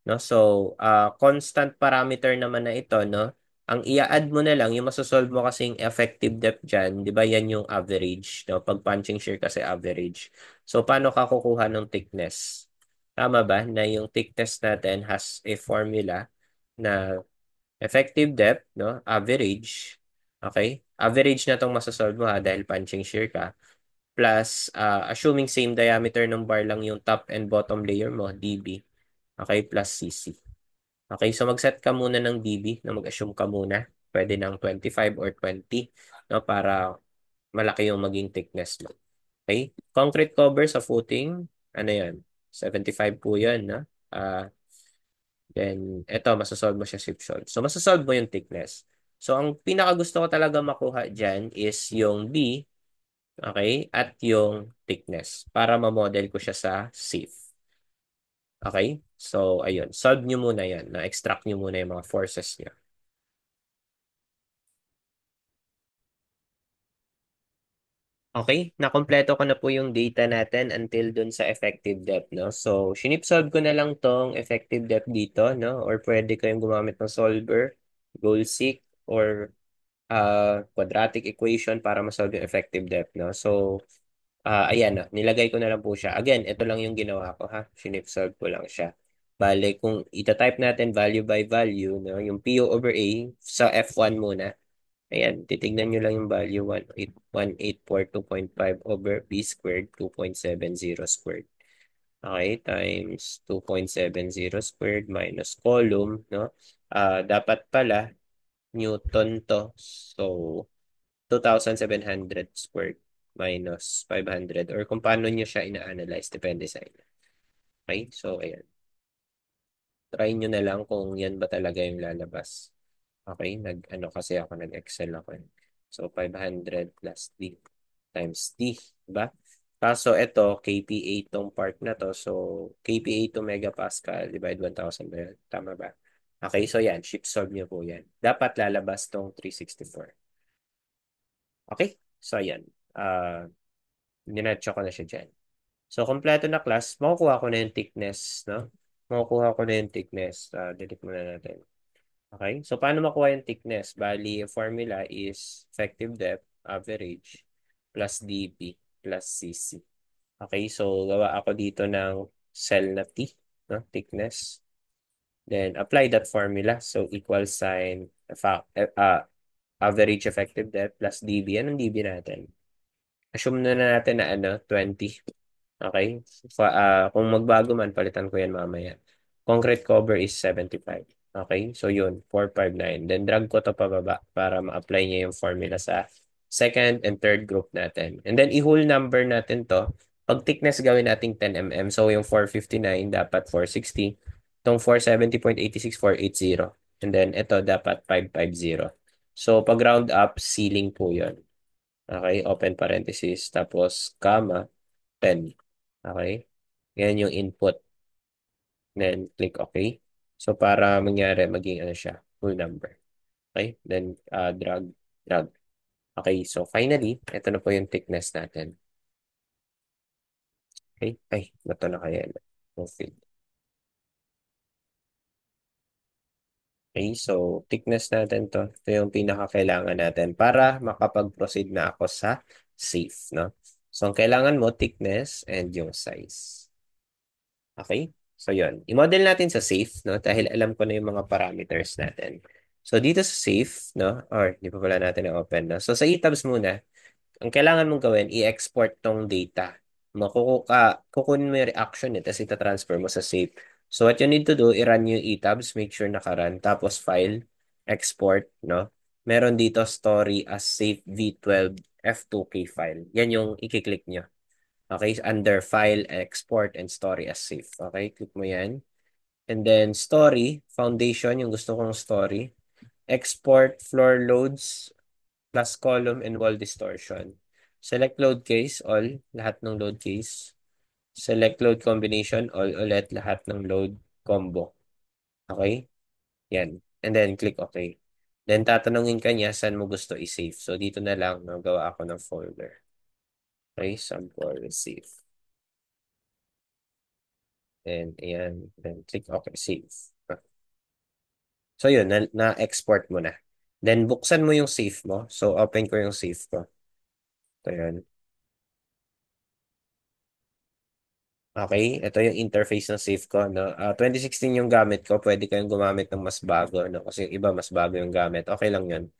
No? So, constant parameter naman na ito, no? Ang i-add mo na lang, yung masosolve mo kasing effective depth dyan, di ba yan yung average, no? Pag punching shear kasi average. So, paano ka kukuha ng thickness? Tama ba na yung thickness natin has a formula na effective depth, no? Average. Okay? Average na tong masosolve mo ha, dahil punching shear ka plus assuming same diameter ng bar lang yung top and bottom layer mo, dB. Okay, plus CC. Okay, so mag-set ka muna ng dB na mag-assume ka muna. Pwede ng 25 or 20 no, para malaki yung maging thickness mo. Okay, concrete cover sa footing, ano yan? 75 po yan. No? Then, eto, masasolve mo siya zip solve. So, masasolve mo yung thickness. So, ang pinaka gusto ko talaga makuha dyan is yung B. Okay? At yung thickness para ma-model ko siya sa safe. Okay? So, ayun. Solve nyo muna yan. Na-extract nyo muna yung mga forces nyo. Okay? Nakompleto ko na po yung data natin until dun sa effective depth, no? So, sinip-solve ko na lang tong effective depth dito, no? Or pwede kayong gumamit ng solver, goal-seek, or quadratic equation para ma-solve yung effective depth, no? So, ayan na, nilagay ko na lang po siya. Again, ito lang yung ginawa ko ha. Sinip-solve ko lang siya. Bale, kung ita-type natin value by value, no, yung PO over A sa F1 muna. Ayan, titignan nyo lang yung value 18184.2.5 over B squared 2.70 squared. Okay, times 2.70 squared minus column, no? Dapat pala, Newton to. So, 2,700 squared minus 500 or kung paano nyo siya ina-analyze, depende sa inyo. Okay, so ayan. Try nyo na lang kung yan ba talaga yung lalabas. Okay, ano kasi ako, nag-Excel ako. So, 500 plus D times D, diba? Kaso ito, kPa tong part na to. So, kPa to megapascal, divide 1,000 ba yun? Tama ba? Okay, so yan, shift solve nyo po yan. Dapat lalabas tong 364. Okay, so yan. Uh, Ninatcho ko na siya dyan. So, kompleto na class, makukuha ko na yung thickness, no? Makukuha ko na yung thickness. Delete muna natin. Okay? So, paano makuha yung thickness? Bali, yung formula is effective depth, average, plus dP, plus cc. Okay? So, gawa ako dito ng cell na T, no? Thickness. Then, apply that formula. So, equal sign, average effective depth, plus dB. Anong dB natin? Assume na natin na 20. Okay? Kung magbago man, palitan ko yan mamaya. Concrete cover is 75. Okay? So yun, 459. Then drag ko to pababa para ma-apply niya yung formula sa second and third group natin. And then i-whole number natin to. Pag thickness gawin nating 10 mm. So yung 459 dapat 460. Itong 470.86, 480. And then ito dapat 550. So pag round up, ceiling po yun. Okay? Open parenthesis. Tapos, comma, 10. Okay? Yan yung input. Then, click OK. So, para mangyari, maging ano siya, full number. Okay? Then, drag, drag. Okay, so finally, ito na po yung thickness natin. Okay? Ay, bato na kaya. No field. Okay, so thickness natin to. Ito yung pinakakailangan natin para makapag-proceed na ako sa safe, no? So, ang kailangan mo, thickness and yung size. Okay? So, yun. I-model natin sa safe, no? Dahil alam ko na yung mga parameters natin. So, dito sa safe, no? Or, di pa pala natin na-open, no? So, sa etabs muna, ang kailangan mong gawin, i-export tong data. Kukunin mo yung reaction eh, tapos ita-transfer mo sa safe. So, what you need to do, i-run yung etabs, make sure naka-run, tapos file, export, no? Meron dito story as safe v12 f2k file. Yan yung i-click nyo. Okay, under file, export, and story as safe. Okay, click mo yan. And then story, foundation, yung gusto kong story. Export floor loads plus column and wall distortion. Select load case, all, lahat ng load case. Select load combination, all ulit, lahat ng load combo. Okay, yan. And then click OK. Then tatanungin ka niya saan mo gusto i-save. So dito na lang, magawa ako ng folder. Okay, sample save. And ayan, then click OK, save. So yun, na-export mo na. Then buksan mo yung save mo. So open ko yung save ko. Ito yun. Okay, ito yung interface ng save ko. No? 2016 yung gamit ko. Pwede kayong gumamit ng mas bago. No? Kasi yung iba mas bago yung gamit. Okay lang yun.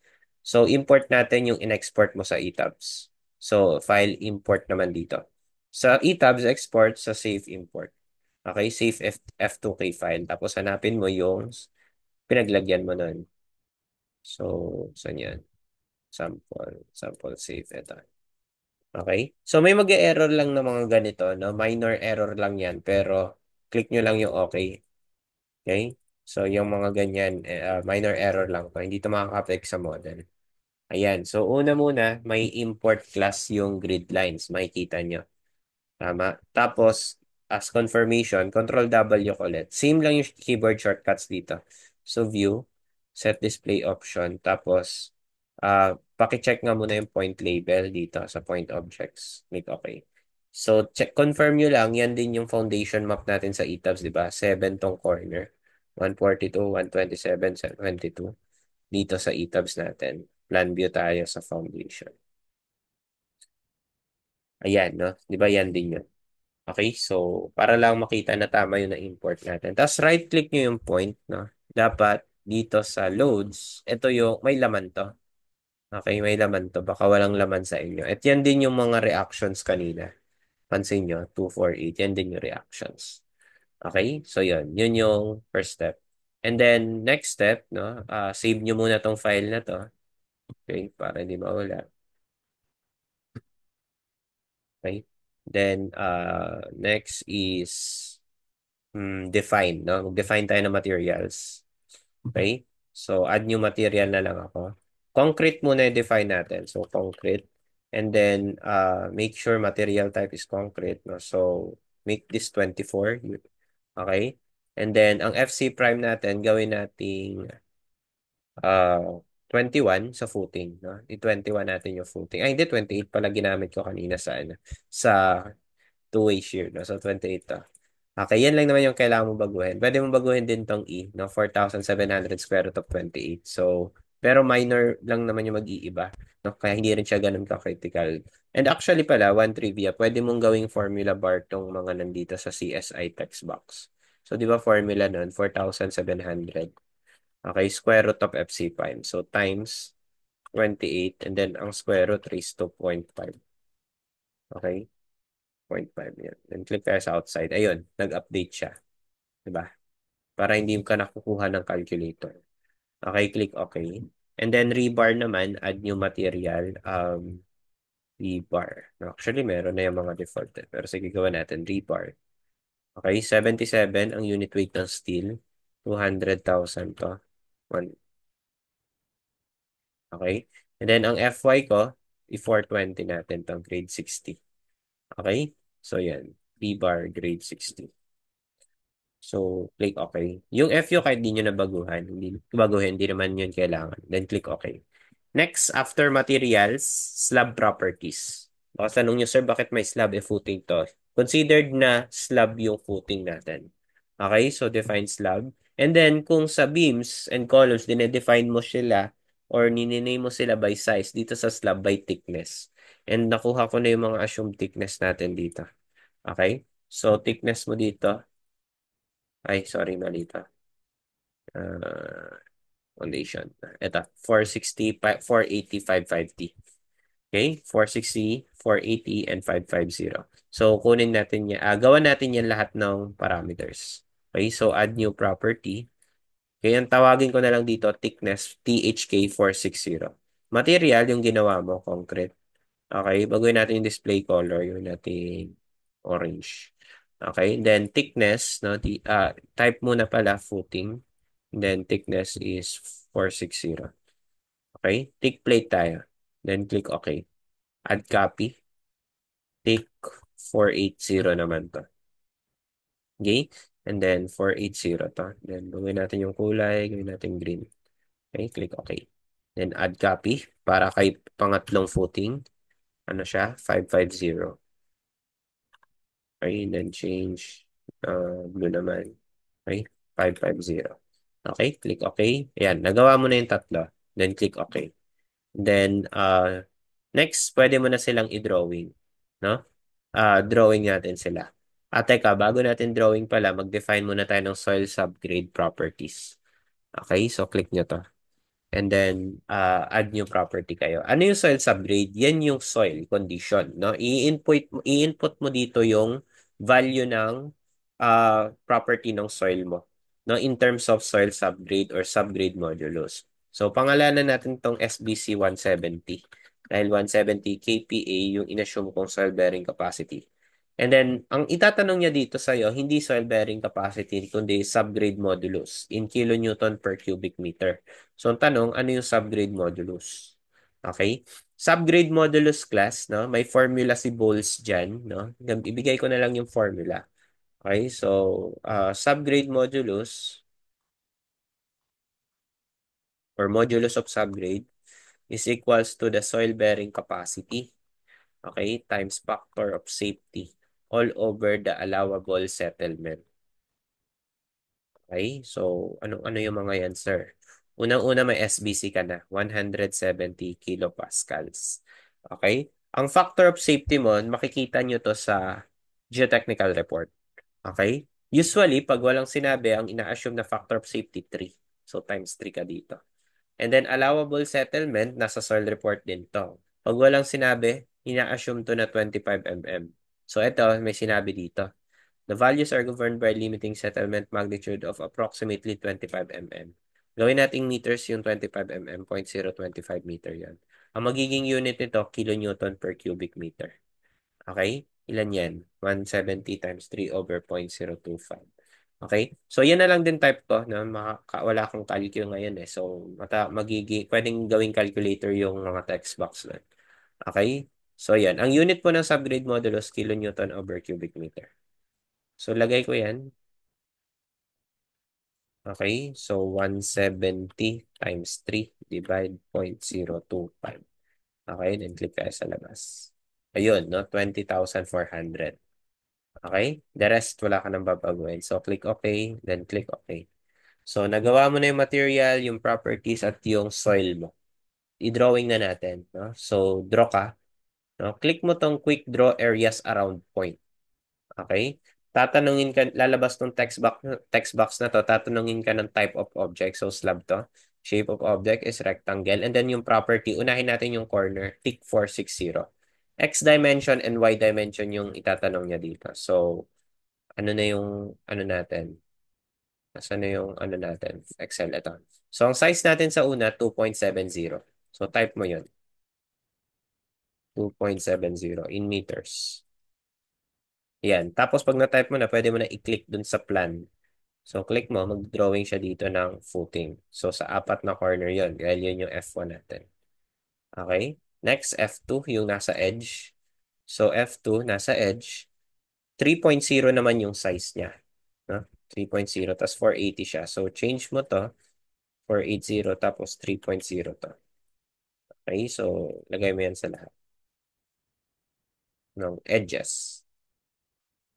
So import natin yung in-export mo sa etabs. So file import naman dito. Sa etabs, export sa save import. Okay, save F2K file. Tapos hanapin mo yung pinaglagyan mo nun. So, saan yan? Sample save. Ito. Okay? So, may mag-error lang ng mga ganito, no? Minor error lang yan, pero click nyo lang yung okay. Okay? So, yung mga ganyan, minor error lang to. Hindi to makaka-affect sa model. Ayan. So, una muna, may import class yung grid lines. Makikita nyo. Tama. Tapos, as confirmation, Control W ulit. Same lang yung keyboard shortcuts dito. So, view, set display option. Tapos, paki-check nga muna yung point label dito sa point objects. Click OK. So, confirm nyo lang, yan din yung foundation map natin sa ETABS, di ba? 7 tong corner. 142, 127, 72. Dito sa ETABS natin. Plan view tayo sa foundation. Ayan, no? Di ba yan din yun? Okay, so para lang makita na tama yung na-import natin. Tapos right-click nyo yung point, no? Dapat dito sa loads, ito yung may laman to. Okay, may laman to. Baka walang laman sa inyo. At yan din yung mga reactions kanina. Pansin nyo, 248. Yan din yung reactions. Okay? So, yun. Yun yung first step. And then, next step, no? Save nyo muna tong file na to. Okay? Para hindi mawala. Okay? Then, next is define, no? Mag-define tayo ng materials. Okay? So, add new material na lang ako. Concrete muna yung define natin. So, concrete. And then, make sure material type is concrete. No? So, make this 24. Okay? And then, ang FC prime natin, gawin nating 21 sa footing. No? I-21 natin yung footing. Ay, hindi, 28 pala ginamit ko kanina sa, ano, sa two-way shear. No? So, 28 to. Okay, yan lang naman yung kailangan mong baguhin. Pwede mong baguhin din tong E, no? 4,700 square root of 28. So, pero minor lang naman yung mag-iiba. No? Kaya hindi rin siya ganun ka-critical. And actually pala, one trivia, pwede mong gawing formula bar tong mga nandito sa CSI text box. So, di ba formula nun? 4,700. Okay, square root of FC prime. So, times 28 and then ang square root raised to 0.5. Okay? 0.5 yan. Then click tayo sa outside. Ayun, nag-update siya. Diba? Para hindi ka nakukuha ng calculator. Okay, click OK. And then rebar naman, add new material. Rebar. Actually, meron na yung mga default. Pero sige, gawa natin. Rebar. Okay, 77 ang unit weight ng steel. 200,000 to. One. Okay. And then ang FY ko, i-420 natin to grade 60. Okay? So, yan. Rebar grade 60. So, click OK. Yung FU kahit di nyo nabaguhan, hindi baguhin, hindi naman yun kailangan. Then, click OK. Next, after materials, slab properties. Baka tanong nyo, sir, bakit may slab e footing to? Considered na slab yung footing natin. Okay, so define slab. And then, kung sa beams and columns, dinedefine mo sila or nininame mo sila by size dito sa slab by thickness. And nakuha ko na yung mga assumed thickness natin dito. Okay? So, thickness mo dito, ay, sorry, mali ito. Uh, foundation. Ito, 460, 480, 550. Okay? 460, 480, and 550. So, kunin natin yan. Gawan natin yan lahat ng parameters. Okay? So, add new property. Okay, ang tawagin ko na lang dito, thickness, THK460. Material, yung ginawa mo, concrete. Okay, baguhin natin yung display color, yung natin orange. Okay, then thickness, no, type muna pala footing. Then thickness is 460. Okay, tick plate tayo. Then click OK. Add copy. Tick 480 naman to. Okay, and then 480 to. Then gawin natin yung kulay, gawin natin green. Okay, click OK. Then add copy para kay pangatlong footing. Ano siya? 550. Okay, then change blue naman. Okay, 550. Okay, click OK. Ayan, nagawa mo na yung tatlo. Then click OK. Then, next, pwede mo na silang i-drawing. No? Drawing natin sila. Teka, bago natin drawing pala, mag-define muna tayo ng soil subgrade properties. Okay, so click nyo to. And then, add new property kayo. Ano yung soil subgrade? Yan yung soil condition. No? I-input mo dito yung value ng property ng soil mo. No? In terms of soil subgrade or subgrade modulus. So, pangalanan natin tong SBC 170. Dahil 170 kPa yung inassume kong soil bearing capacity. And then, ang itatanong niya dito sa'yo, hindi soil bearing capacity, kundi subgrade modulus in kilonewton per cubic meter. So, ang tanong, ano yung subgrade modulus? Okay? Subgrade modulus class, no? May formula si Bowles dyan, no? Ibigay ko na lang yung formula. Okay? So, subgrade modulus or modulus of subgrade is equals to the soil bearing capacity, okay, times factor of safety all over the allowable settlement. Okay? So, ano yung mga yan, sir? Unang-una may SBC ka na, 170 kilopascals. Okay? Ang factor of safety mo, makikita nyo to sa geotechnical report. Okay? Usually, pag walang sinabi, ang ina-assume na factor of safety, 3. So, times 3 ka dito. And then, allowable settlement, nasa soil report din to. Pag walang sinabi, ina-assume to na 25 mm. So ito, may sinabi dito. The values are governed by limiting settlement magnitude of approximately 25 mm. Gawin nating meters yung 25 mm, 0.025 meter yan. Ang magiging unit nito, kilonewton per cubic meter. Okay? Ilan yan? 170 times 3 over 0.025. Okay? So, yan na lang din type ko na wala akong calcul ngayon eh. So, pwedeng gawing calculator yung mga text box na. Okay? So, yan. Ang unit po ng subgrade modulus, kilonewton over cubic meter. So, lagay ko yan. Okay? So, 170 times 3 divide 0.025. Okay? Then, click tayo sa labas. Ayun, no? 20,400. Okay? The rest, wala ka nang babaguhin. So, click OK, then click OK. So, nagawa mo na yung material, yung properties, at yung soil mo. I-drawing na natin. No? So, draw ka. No? Click mo tong quick draw areas around point. Okay? Tatanungin ka, lalabas tong text box na to, tatanungin ka ng type of object. So, slab to. Shape of object is rectangle. And then yung property, unahin natin yung corner, tick 460. X dimension and Y dimension yung itatanong niya dito. So, ano na yung ano natin? Nasaan na yung ano natin? Excel ito. So, ang size natin sa una, 2.70. So, type mo yun. 2.70 in meters. Yan. Tapos, pag na-type mo na, pwede mo na i-click dun sa plan. So, click mo, mag-drawing siya dito ng footing. So, sa apat na corner yun. Dahil yun yung F1 natin. Okay? Next, F2, yung nasa edge. So, F2, nasa edge. 3.0 naman yung size niya. No? 3.0, tapos 480 siya. So, change mo to. 480 tapos 3.0 to. Okay, so lagay mo yan sa lahat ng edges.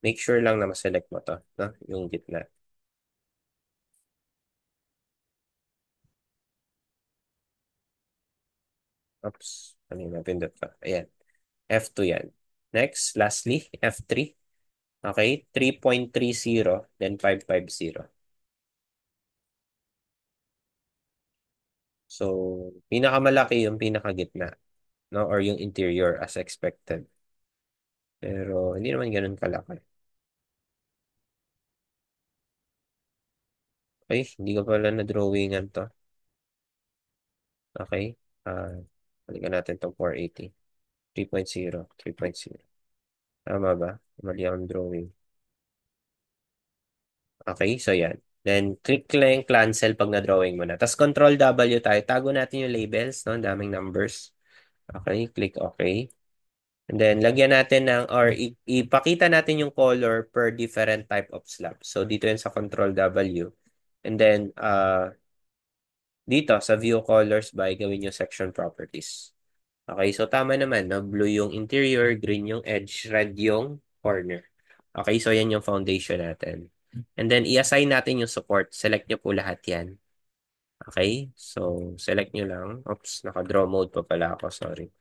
Make sure lang na ma-select mo to, no? Yung gitna. Oops, ano yung napindot ko? Ayan, F2 yan. Next, lastly, F3. Okay, 3.30, then 550. So, pinakamalaki yung pinakagitna, no? Or yung interior as expected. Pero, hindi naman ganun kalaki. Okay, hindi ko pala na-drawingan to. Okay, balikan natin itong 480. 3.0, 3.0. Tama ba? Mali ang drawing. Okay, so yan. Then, click lang yung cancel pag na-drawing mo na. Tapos, Control W tayo. Tago natin yung labels, no? Ang daming numbers. Okay, click OK. And then, lagyan natin ipakita natin yung color per different type of slab. So, dito yan sa Control W. And then, dito sa View Colors by gawin yung Section Properties. Okay, so tama naman, no? Blue yung interior, green yung edge, red yung corner. Okay, so yan yung foundation natin. And then, i-assign natin yung support. Select nyo po lahat yan. Okay, so select nyo lang. Oops, naka-draw mode pa pala ako, sorry.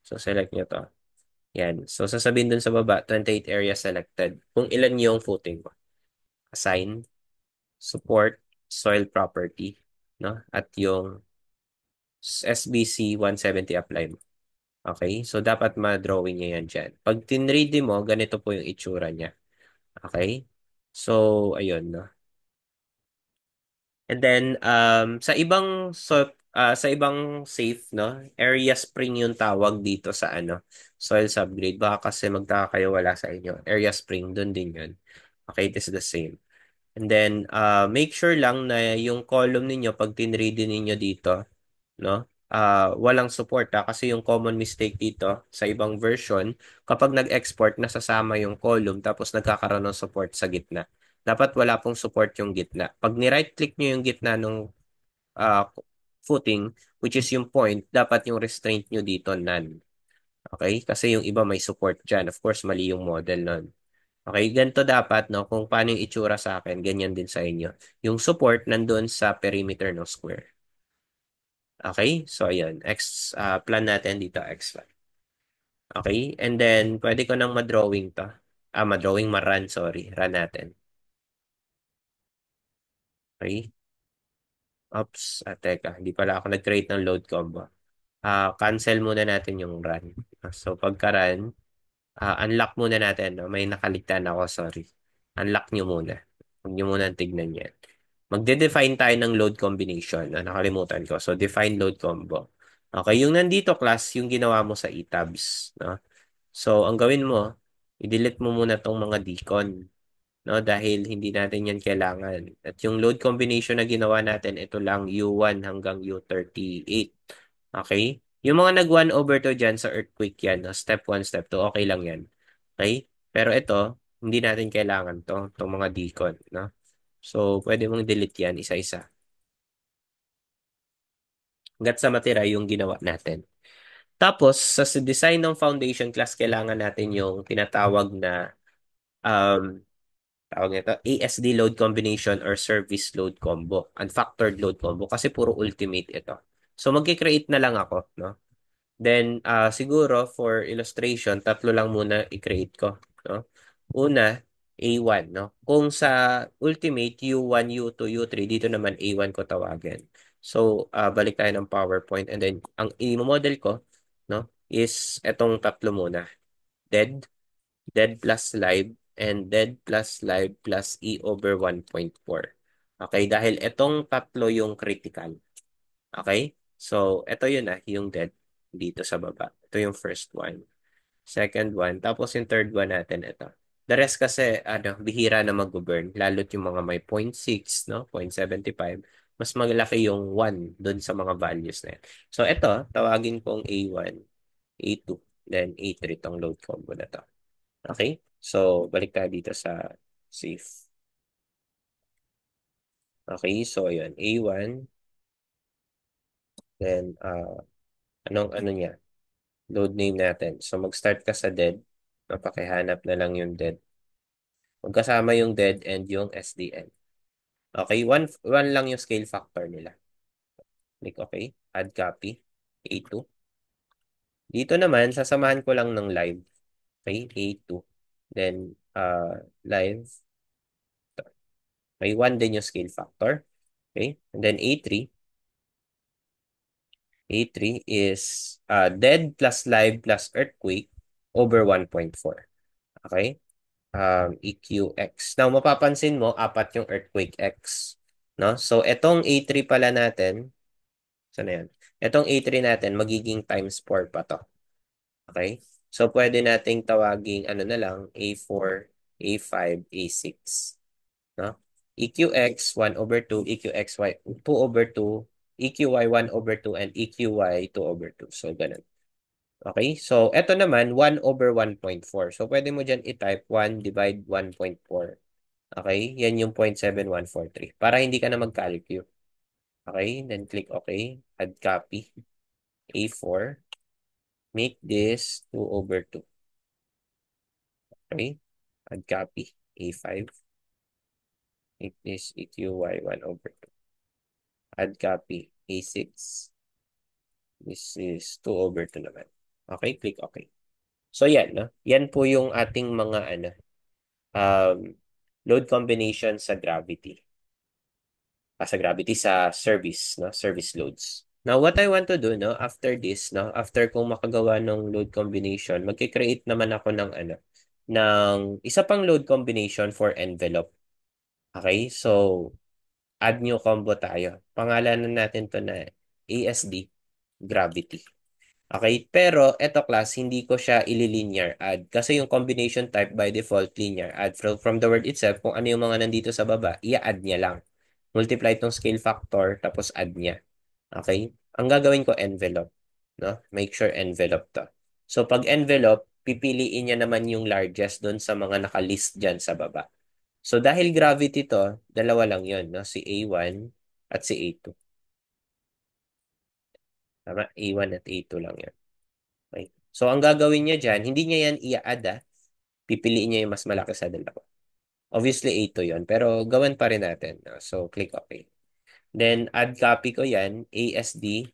So, select nyo to. Yan. So, sasabihin dun sa baba, 28 area selected. Kung ilan yung footing mo. Assign, support, soil property, no? At yung SBC 170 apply mo. Okay? So, dapat ma-drawing niya yan dyan. Pag tinready mo, ganito po yung itsura niya. Okay? So, ayun, no? And then, sa ibang safe, no? Area spring yung tawag dito sa soil subgrade. Baka kasi magtaka kayo wala sa inyo. Area spring, dun din yun. Okay, it is the same. And then, make sure lang na yung column ninyo, pag tinready ninyo dito, no? Walang support kasi yung common mistake dito sa ibang version, kapag nag-export, nasasama yung column tapos nagkakaroon ng support sa gitna. Dapat wala pong support yung gitna. Pag ni-right click nyo yung gitna ng uh, footing, which is yung point, dapat yung restraint nyo dito none. Okay? Kasi yung iba may support dyan. Of course, mali yung model nun. Okay, ganito dapat, no? Kung paano yung itsura sa akin, ganyan din sa inyo. Yung support nandun sa perimeter ng square. Okay? So, ayun. Plan natin dito, X plan. Okay? And then, pwede ko nang ma-drawing to. Ma-run, sorry. Run natin. Okay? Oops. Teka. Hindi pala ako nag-create ng load combo. Cancel muna natin yung run. So, pagka-run, Unlock muna natin. No? May nakaligtan ako, sorry. Unlock nyo muna. Huwag nyo muna tignan yan. Magde-define tayo ng load combination. Nakalimutan ko. So, define load combo. Okay, yung nandito class, yung ginawa mo sa etabs. No? So, ang gawin mo, i-delete mo muna tong mga decon. No? Dahil hindi natin yan kailangan. At yung load combination na ginawa natin, ito lang U1 hanggang U38. Okay? Yung mga nag 1 over 2 dyan sa earthquake yan, no? Step 1, step 2, okay lang yan. Okay? Pero ito, hindi natin kailangan to, itong mga decon. No? So, pwede mong delete yan isa-isa. Hanggat sa matira yung ginawa natin. Tapos, sa design ng foundation class, kailangan natin yung tinatawag na um, tawag nito, ASD load combination or service load combo, unfactored load combo, kasi puro ultimate ito. So, magkikreate na lang ako, no? Then, siguro, for illustration, tatlo lang muna i-create ko, no? Una, A1, no? Kung sa ultimate, U1, U2, U3, dito naman A1 ko tawagin. So, balik tayo ng PowerPoint and then, ang i-model ko, no, is etong tatlo muna. Dead, dead plus live, and dead plus live plus E over 1.4. Okay, dahil etong tatlo yung critical. Okay? So, ito yun yung dead dito sa baba. Ito yung first one. Second one. Tapos yung third one natin, ito. The rest kasi, bihira na mag-burn. Lalo't yung mga may 0.6, no? 0.75. Mas malaki yung 1 dun sa mga values na yan. So, ito, tawagin kong A1, A2, then A3 tong load combo na to. Okay? So, balik tayo dito sa safe. Okay, so yun. A1, then, anong ano niya? Load name natin. So, mag-start ka sa dead. Mapakihanap na lang yung dead. Magkasama yung dead and yung SDN. Okay, one lang yung scale factor nila. Click OK. Add copy. A2. Dito naman, sasamahan ko lang ng live. Okay, A2. Then, live. May 1 din yung scale factor. Okay, and then A3. A3 is dead plus live plus earthquake over 1.4. Okay? EQX. Now, mapapansin mo, apat yung earthquake X. No? So, etong A3 pala natin, saan na yan? Etong A3 natin, magiging times 4 pa to. Okay? So, pwede nating tawaging, ano na lang, A4, A5, A6. No? EQX 1 over 2, EQXY 2 over 2, EQY 1 over 2, and EQY 2 over 2. So, ganun. Okay? So, eto naman, 1 over 1.4. So, pwede mo dyan i-type 1 divide 1.4. Okay? Yan yung 0.7143. Para hindi ka na mag-calculate. Okay? Then, click OK. Add copy. A4. Make this 2 over 2. Okay? Add copy. A5. Make this EQY 1 over 2. Add copy. A6. This is 2 over 2 naman. Okay? Click OK. So, yan. No? Yan po yung ating mga um, load combination sa gravity. Sa gravity sa service, no? Service loads. Now, what I want to do, no, after this, no, after kong makagawa ng load combination, magki-create naman ako ng ng isa pang load combination for envelope. Okay? So, add new combo tayo. Pangalanan natin to na ASD gravity. Okay? Pero, eto class, hindi ko siya ililinear add. Kasi yung combination type by default linear add. From the word itself, kung ano yung mga nandito sa baba, i-add niya lang. Multiply itong scale factor, tapos add niya. Okay? Ang gagawin ko, envelope. No? Make sure envelope to. So, pag envelope, pipiliin niya naman yung largest doon sa mga nakalist dyan sa baba. So, dahil gravity to, dalawa lang yon, no? Si A1 at si A2. Tama? A1 at A2 lang yan. Okay? So, ang gagawin niya dyan, hindi niya yan i-add, pipiliin niya yung mas malaki sa dalawa. Obviously, A2 yon, pero gawan pa rin natin. No? So, click OK. Then, add copy ko yan, ASD,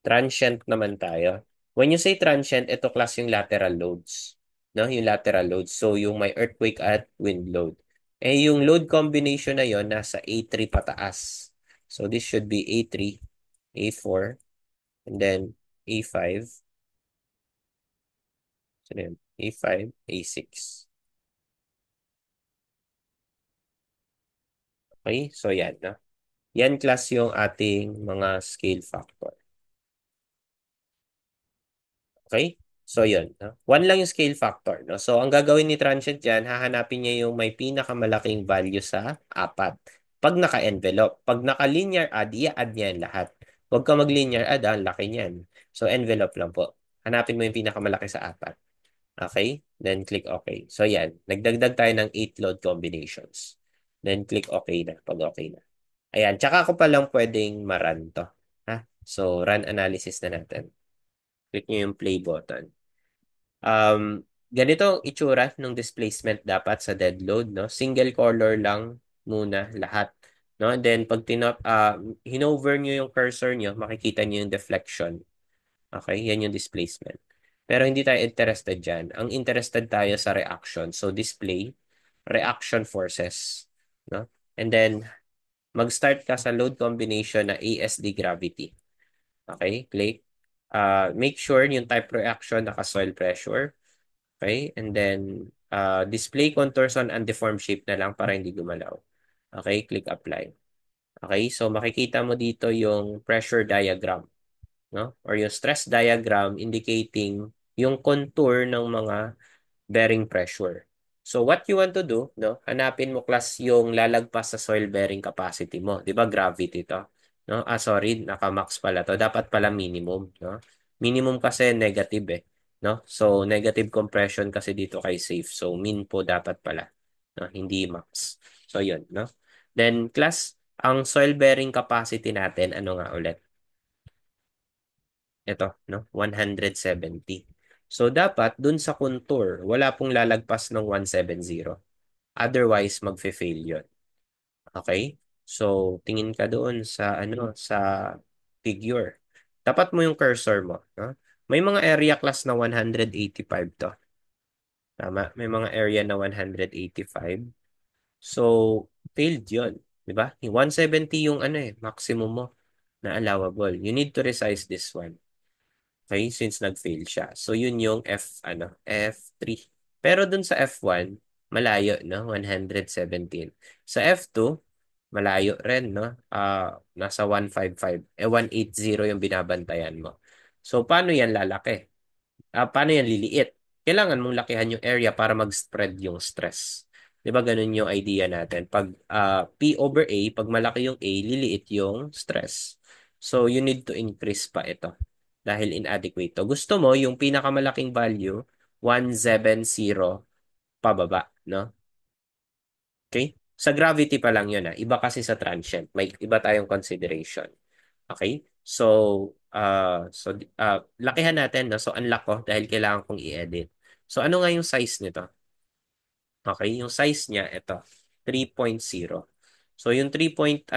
transient naman tayo. When you say transient, ito class yung lateral loads. No? Yung lateral loads. So, yung may earthquake at wind load. Eh, yung load combination na yon nasa A3 pataas. So, this should be A3, A4, and then A5. So, yun, A5, A6. Okay? So yan, no? Yan class yung ating mga scale factor. Okay? So yun, no? One lang yung scale factor, no? So ang gagawin ni transient dyan, hahanapin niya yung may pinakamalaking value sa apat. Pag naka-envelope. Pag naka-linear add, i-add niya yan lahat. Huwag ka mag-linear add, ang laki niyan. So envelope lang po. Hanapin mo yung pinakamalaki sa apat. Okay? Then click OK. So yan, nagdagdag tayo ng 8 load combinations. Then click OK na pag okay na. Ayan, tsaka ko pa lang pwedeng ma-run to. Ha? So run analysis na natin. Click nyo yung play button. Ganito ang itsura ng displacement dapat sa dead load, no? Single color lang muna lahat, no? And then pag hinover nyo yung cursor nyo, makikita nyo yung deflection. Okay, yan yung displacement. Pero hindi tayo interested dyan. Ang interested tayo sa reaction. So display reaction forces, no? And then mag-start ka sa load combination na ASD gravity. Okay, click. Make sure yung type reaction naka-soil pressure. Okay? And then, display contours on undeformed shape na lang para hindi gumalaw. Okay? Click apply. Okay? So, makikita mo dito yung pressure diagram, no? Or yung stress diagram indicating yung contour ng mga bearing pressure. So, what you want to do, no? Hanapin mo class yung lalagpas sa soil bearing capacity mo. Di ba gravity to? No? Sorry, naka-max pala to. Dapat pala minimum, no? Minimum kasi negative eh. No? So, negative compression kasi dito kay safe. So, min po dapat pala. No? Hindi max. So, yun, no? Then, class, ang soil bearing capacity natin, ano nga ulit? Ito, no? 170. So, dapat dun sa contour, wala pong lalagpas ng 170. Otherwise, magfe-fail yun. Okay? So, tingin ka doon sa, sa figure. Tapat mo yung cursor mo. No? May mga area class na 185 to. Tama? May mga area na 185. So, failed yun. Di ba? Yung 170 yung maximum mo na allowable. You need to resize this one. Okay, since nag-fail siya. So, yun yung F3. Pero dun sa F1, malayo, no? 117. Sa F2, malayo rin, no? Nasa 155. 180 yung binabantayan mo. So, paano yan lalaki? Paano yan liliit? Kailangan mong lakihan yung area para mag-spread yung stress. Di ba ganun yung idea natin? Pag P over A, pag malaki yung A, liliit yung stress. So, you need to increase pa ito dahil inadequate to. Gusto mo yung pinakamalaking value, 170 pababa, no? Okay? Sa gravity pa lang yun. Iba kasi sa transient. May iba tayong consideration. Okay? So, lakihan natin, no? So, unlock ko dahil kailangan kong i-edit. So, ano nga yung size nito? Okay? Yung size niya, ito, 3.0. So, yung 3.3.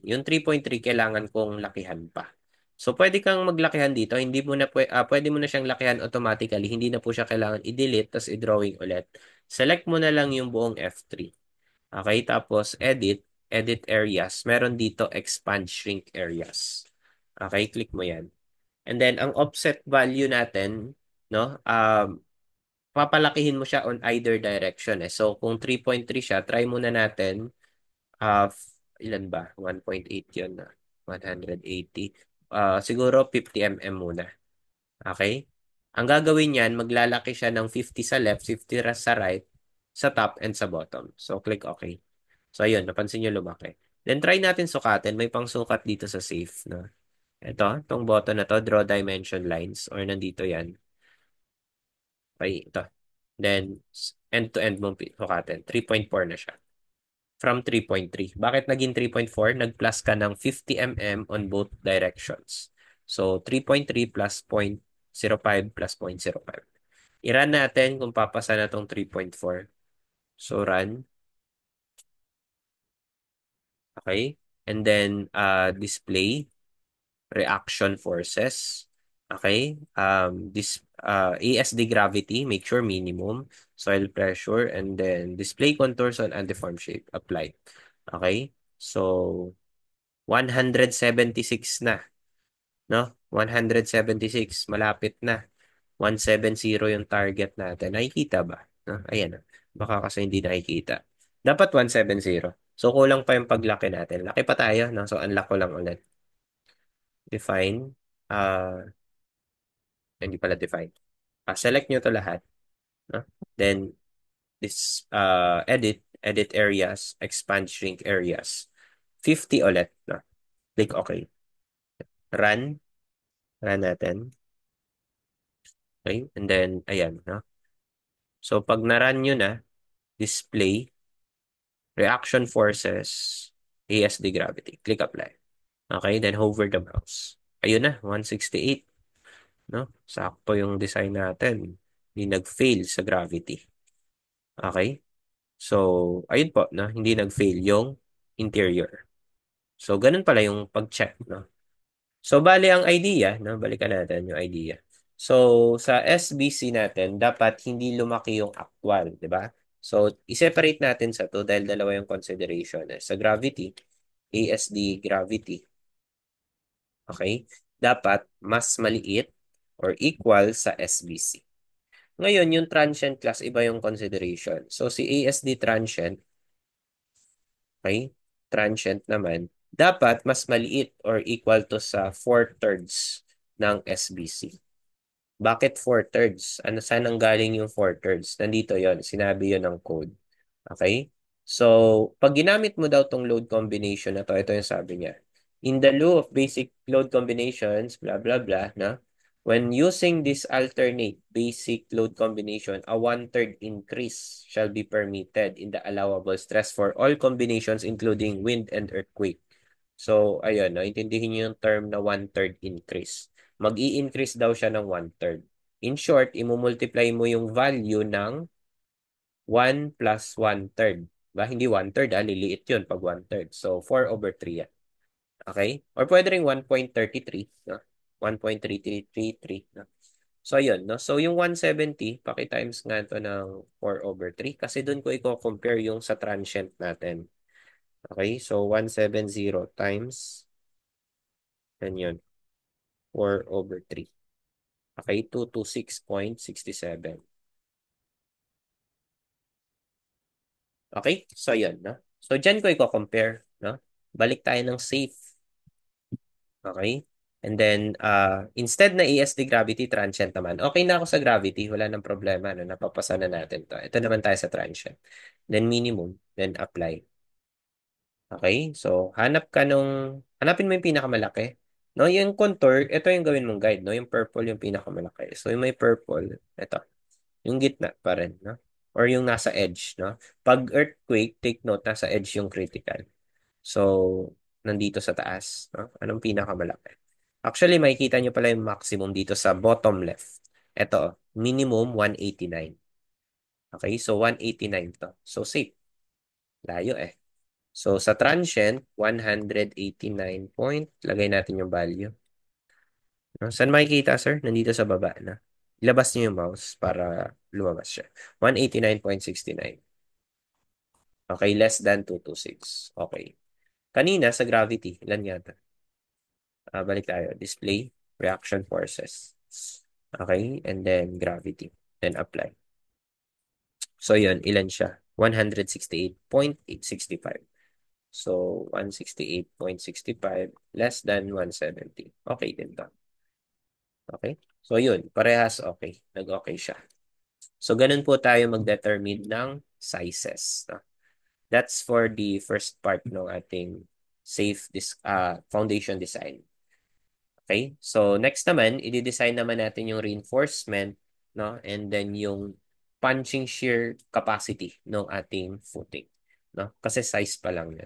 Yung 3.3, kailangan kong lakihan pa. So, pwede kang maglakihan dito. Hindi mo na, pwede mo na siyang lakihan automatically. Hindi na po siya kailangan i-delete, tapos i-drawing ulit. Select mo na lang yung buong F3. Okay? Tapos, edit areas. Meron dito expand shrink areas. Okay? Click mo yan. And then, ang offset value natin, no? Papalakihin mo siya on either direction eh. So, kung 3.3 siya, try muna natin. Ilan ba? 1.8 yun na. 180. Siguro 50 mm muna. Okay? Ang gagawin niyan, maglalaki siya ng 50 sa left, 50 sa right, sa top and sa bottom. So, click OK. So, ayun, napansin nyo lumaki. Then, try natin sukatin. May pangsukat dito sa safe. No? Itong button na to, draw dimension lines, or nandito yan. Okay, ito. Then, end-to-end mong sukatin. 3.4 na siya. From 3.3. Bakit naging 3.4? Nag-plus ka ng 50 mm on both directions. So, 3.3 plus 0.05 plus 0.05. I-run natin kung papasa na tong 3.4. So, run. Okay. And then, display reaction forces. Okay? ASD gravity, make sure minimum. Soil pressure, and then display contours on undeformed shape. Apply. Okay? So, 176 na. No? 176. Malapit na. 170 yung target natin. Nakikita ba? Ayan. Baka kasi hindi nakikita. Dapat 170. So, kulang pa yung paglaki natin. Laki pa tayo. No? So, unlock ko lang ulit. Define. Hindi pala define. Select nyo to lahat. No? Then, this edit areas, expand shrink areas. 50 ulit. No? Click OK. Run. Run natin. Okay? And then, ayan. No? So, pag na-run nyo na, display, reaction forces, ASD gravity. Click apply. Okay? Then, hover the mouse. Ayun na, 168. No? Sakto yung design natin. Hindi nag-fail sa gravity. Okay? So, ayun po, no? Hindi nag-fail yung interior. So, ganun pala yung pag-check, no? So, bali ang idea, no? Balikan natin yung idea. So, sa SBC natin, dapat hindi lumaki yung actual, di ba? So, i-separate natin sa to dahil dalawa yung consideration. Sa gravity, ASD gravity, okay? Dapat mas maliit or equal sa SBC. Ngayon, yung transient class, iba yung consideration. So, si ASD transient, okay? Transient naman, dapat mas maliit or equal to sa 4/3 ng SBC. Bakit 4/3? Ano, saan ang galing yung 4/3? Nandito yon, sinabi yon ng code. Okay? So, pag ginamit mo daw tong load combination na to, ito yung sabi niya. In the lieu of basic load combinations, blah, blah, blah, na, when using this alternate basic load combination, a 1/3 increase shall be permitted in the allowable stress for all combinations including wind and earthquake. So, ayun, no, intindihin niyo yung term na 1/3 increase. Mag-i-increase daw siya ng 1/3. In short, imumultiply mo yung value ng 1 plus 1/3. Ba? Hindi 1/3, liliit yun pag 1/3. So, 4/3 yan. Okay? Or pwede rin 1.33, no? 1.3333, no? So, yun, no? So, yung 170, paki-times nga ito ng 4/3 kasi doon ko i-compare yung sa transient natin. Okay? So, 170 times, yan yun, 4/3. Okay? 226.67. Okay? So, yun, no? So, dyan ko i-compare, no? Balik tayo ng safe. Okay? And then, instead na ESD gravity, transient naman. Okay na ako sa gravity. Wala nang problema. No? Napapasa na natin to. Ito naman tayo sa transient. Then minimum. Then apply. Okay? So, hanapin mo yung pinakamalaki. No, yung contour, ito yung gawin mong guide. No? Yung purple yung pinakamalaki. So, yung may purple, ito. Yung gitna pa rin. No? Or yung nasa edge. No? Pag earthquake, take note, nasa edge yung critical. So, nandito sa taas. No? Anong pinakamalaki? Actually, makikita nyo pala yung maximum dito sa bottom left. Ito, minimum 189. Okay, so 189 to. So, safe. Layo eh. So, sa transient, 189 point. Lagay natin yung value. No? Saan makikita, sir? Nandito sa baba na. Ilabas niyo yung mouse para lumabas siya. 189.69. Okay, less than 226. Okay. Kanina sa gravity, ilan yata? Balik tayo. Display, reaction forces. Okay, and then gravity. Then apply. So yun, ilan siya? 168.865. So, 168.65 less than 170. Okay din to. Okay? So yun, parehas okay. Nag-okay siya. So, ganun po tayo mag-determine ng sizes. No? That's for the first part ng ating safe foundation design. Okay? So, next naman, i-design naman natin yung reinforcement, no? And then yung punching shear capacity ng ating footing, no? Kasi size pa lang yan.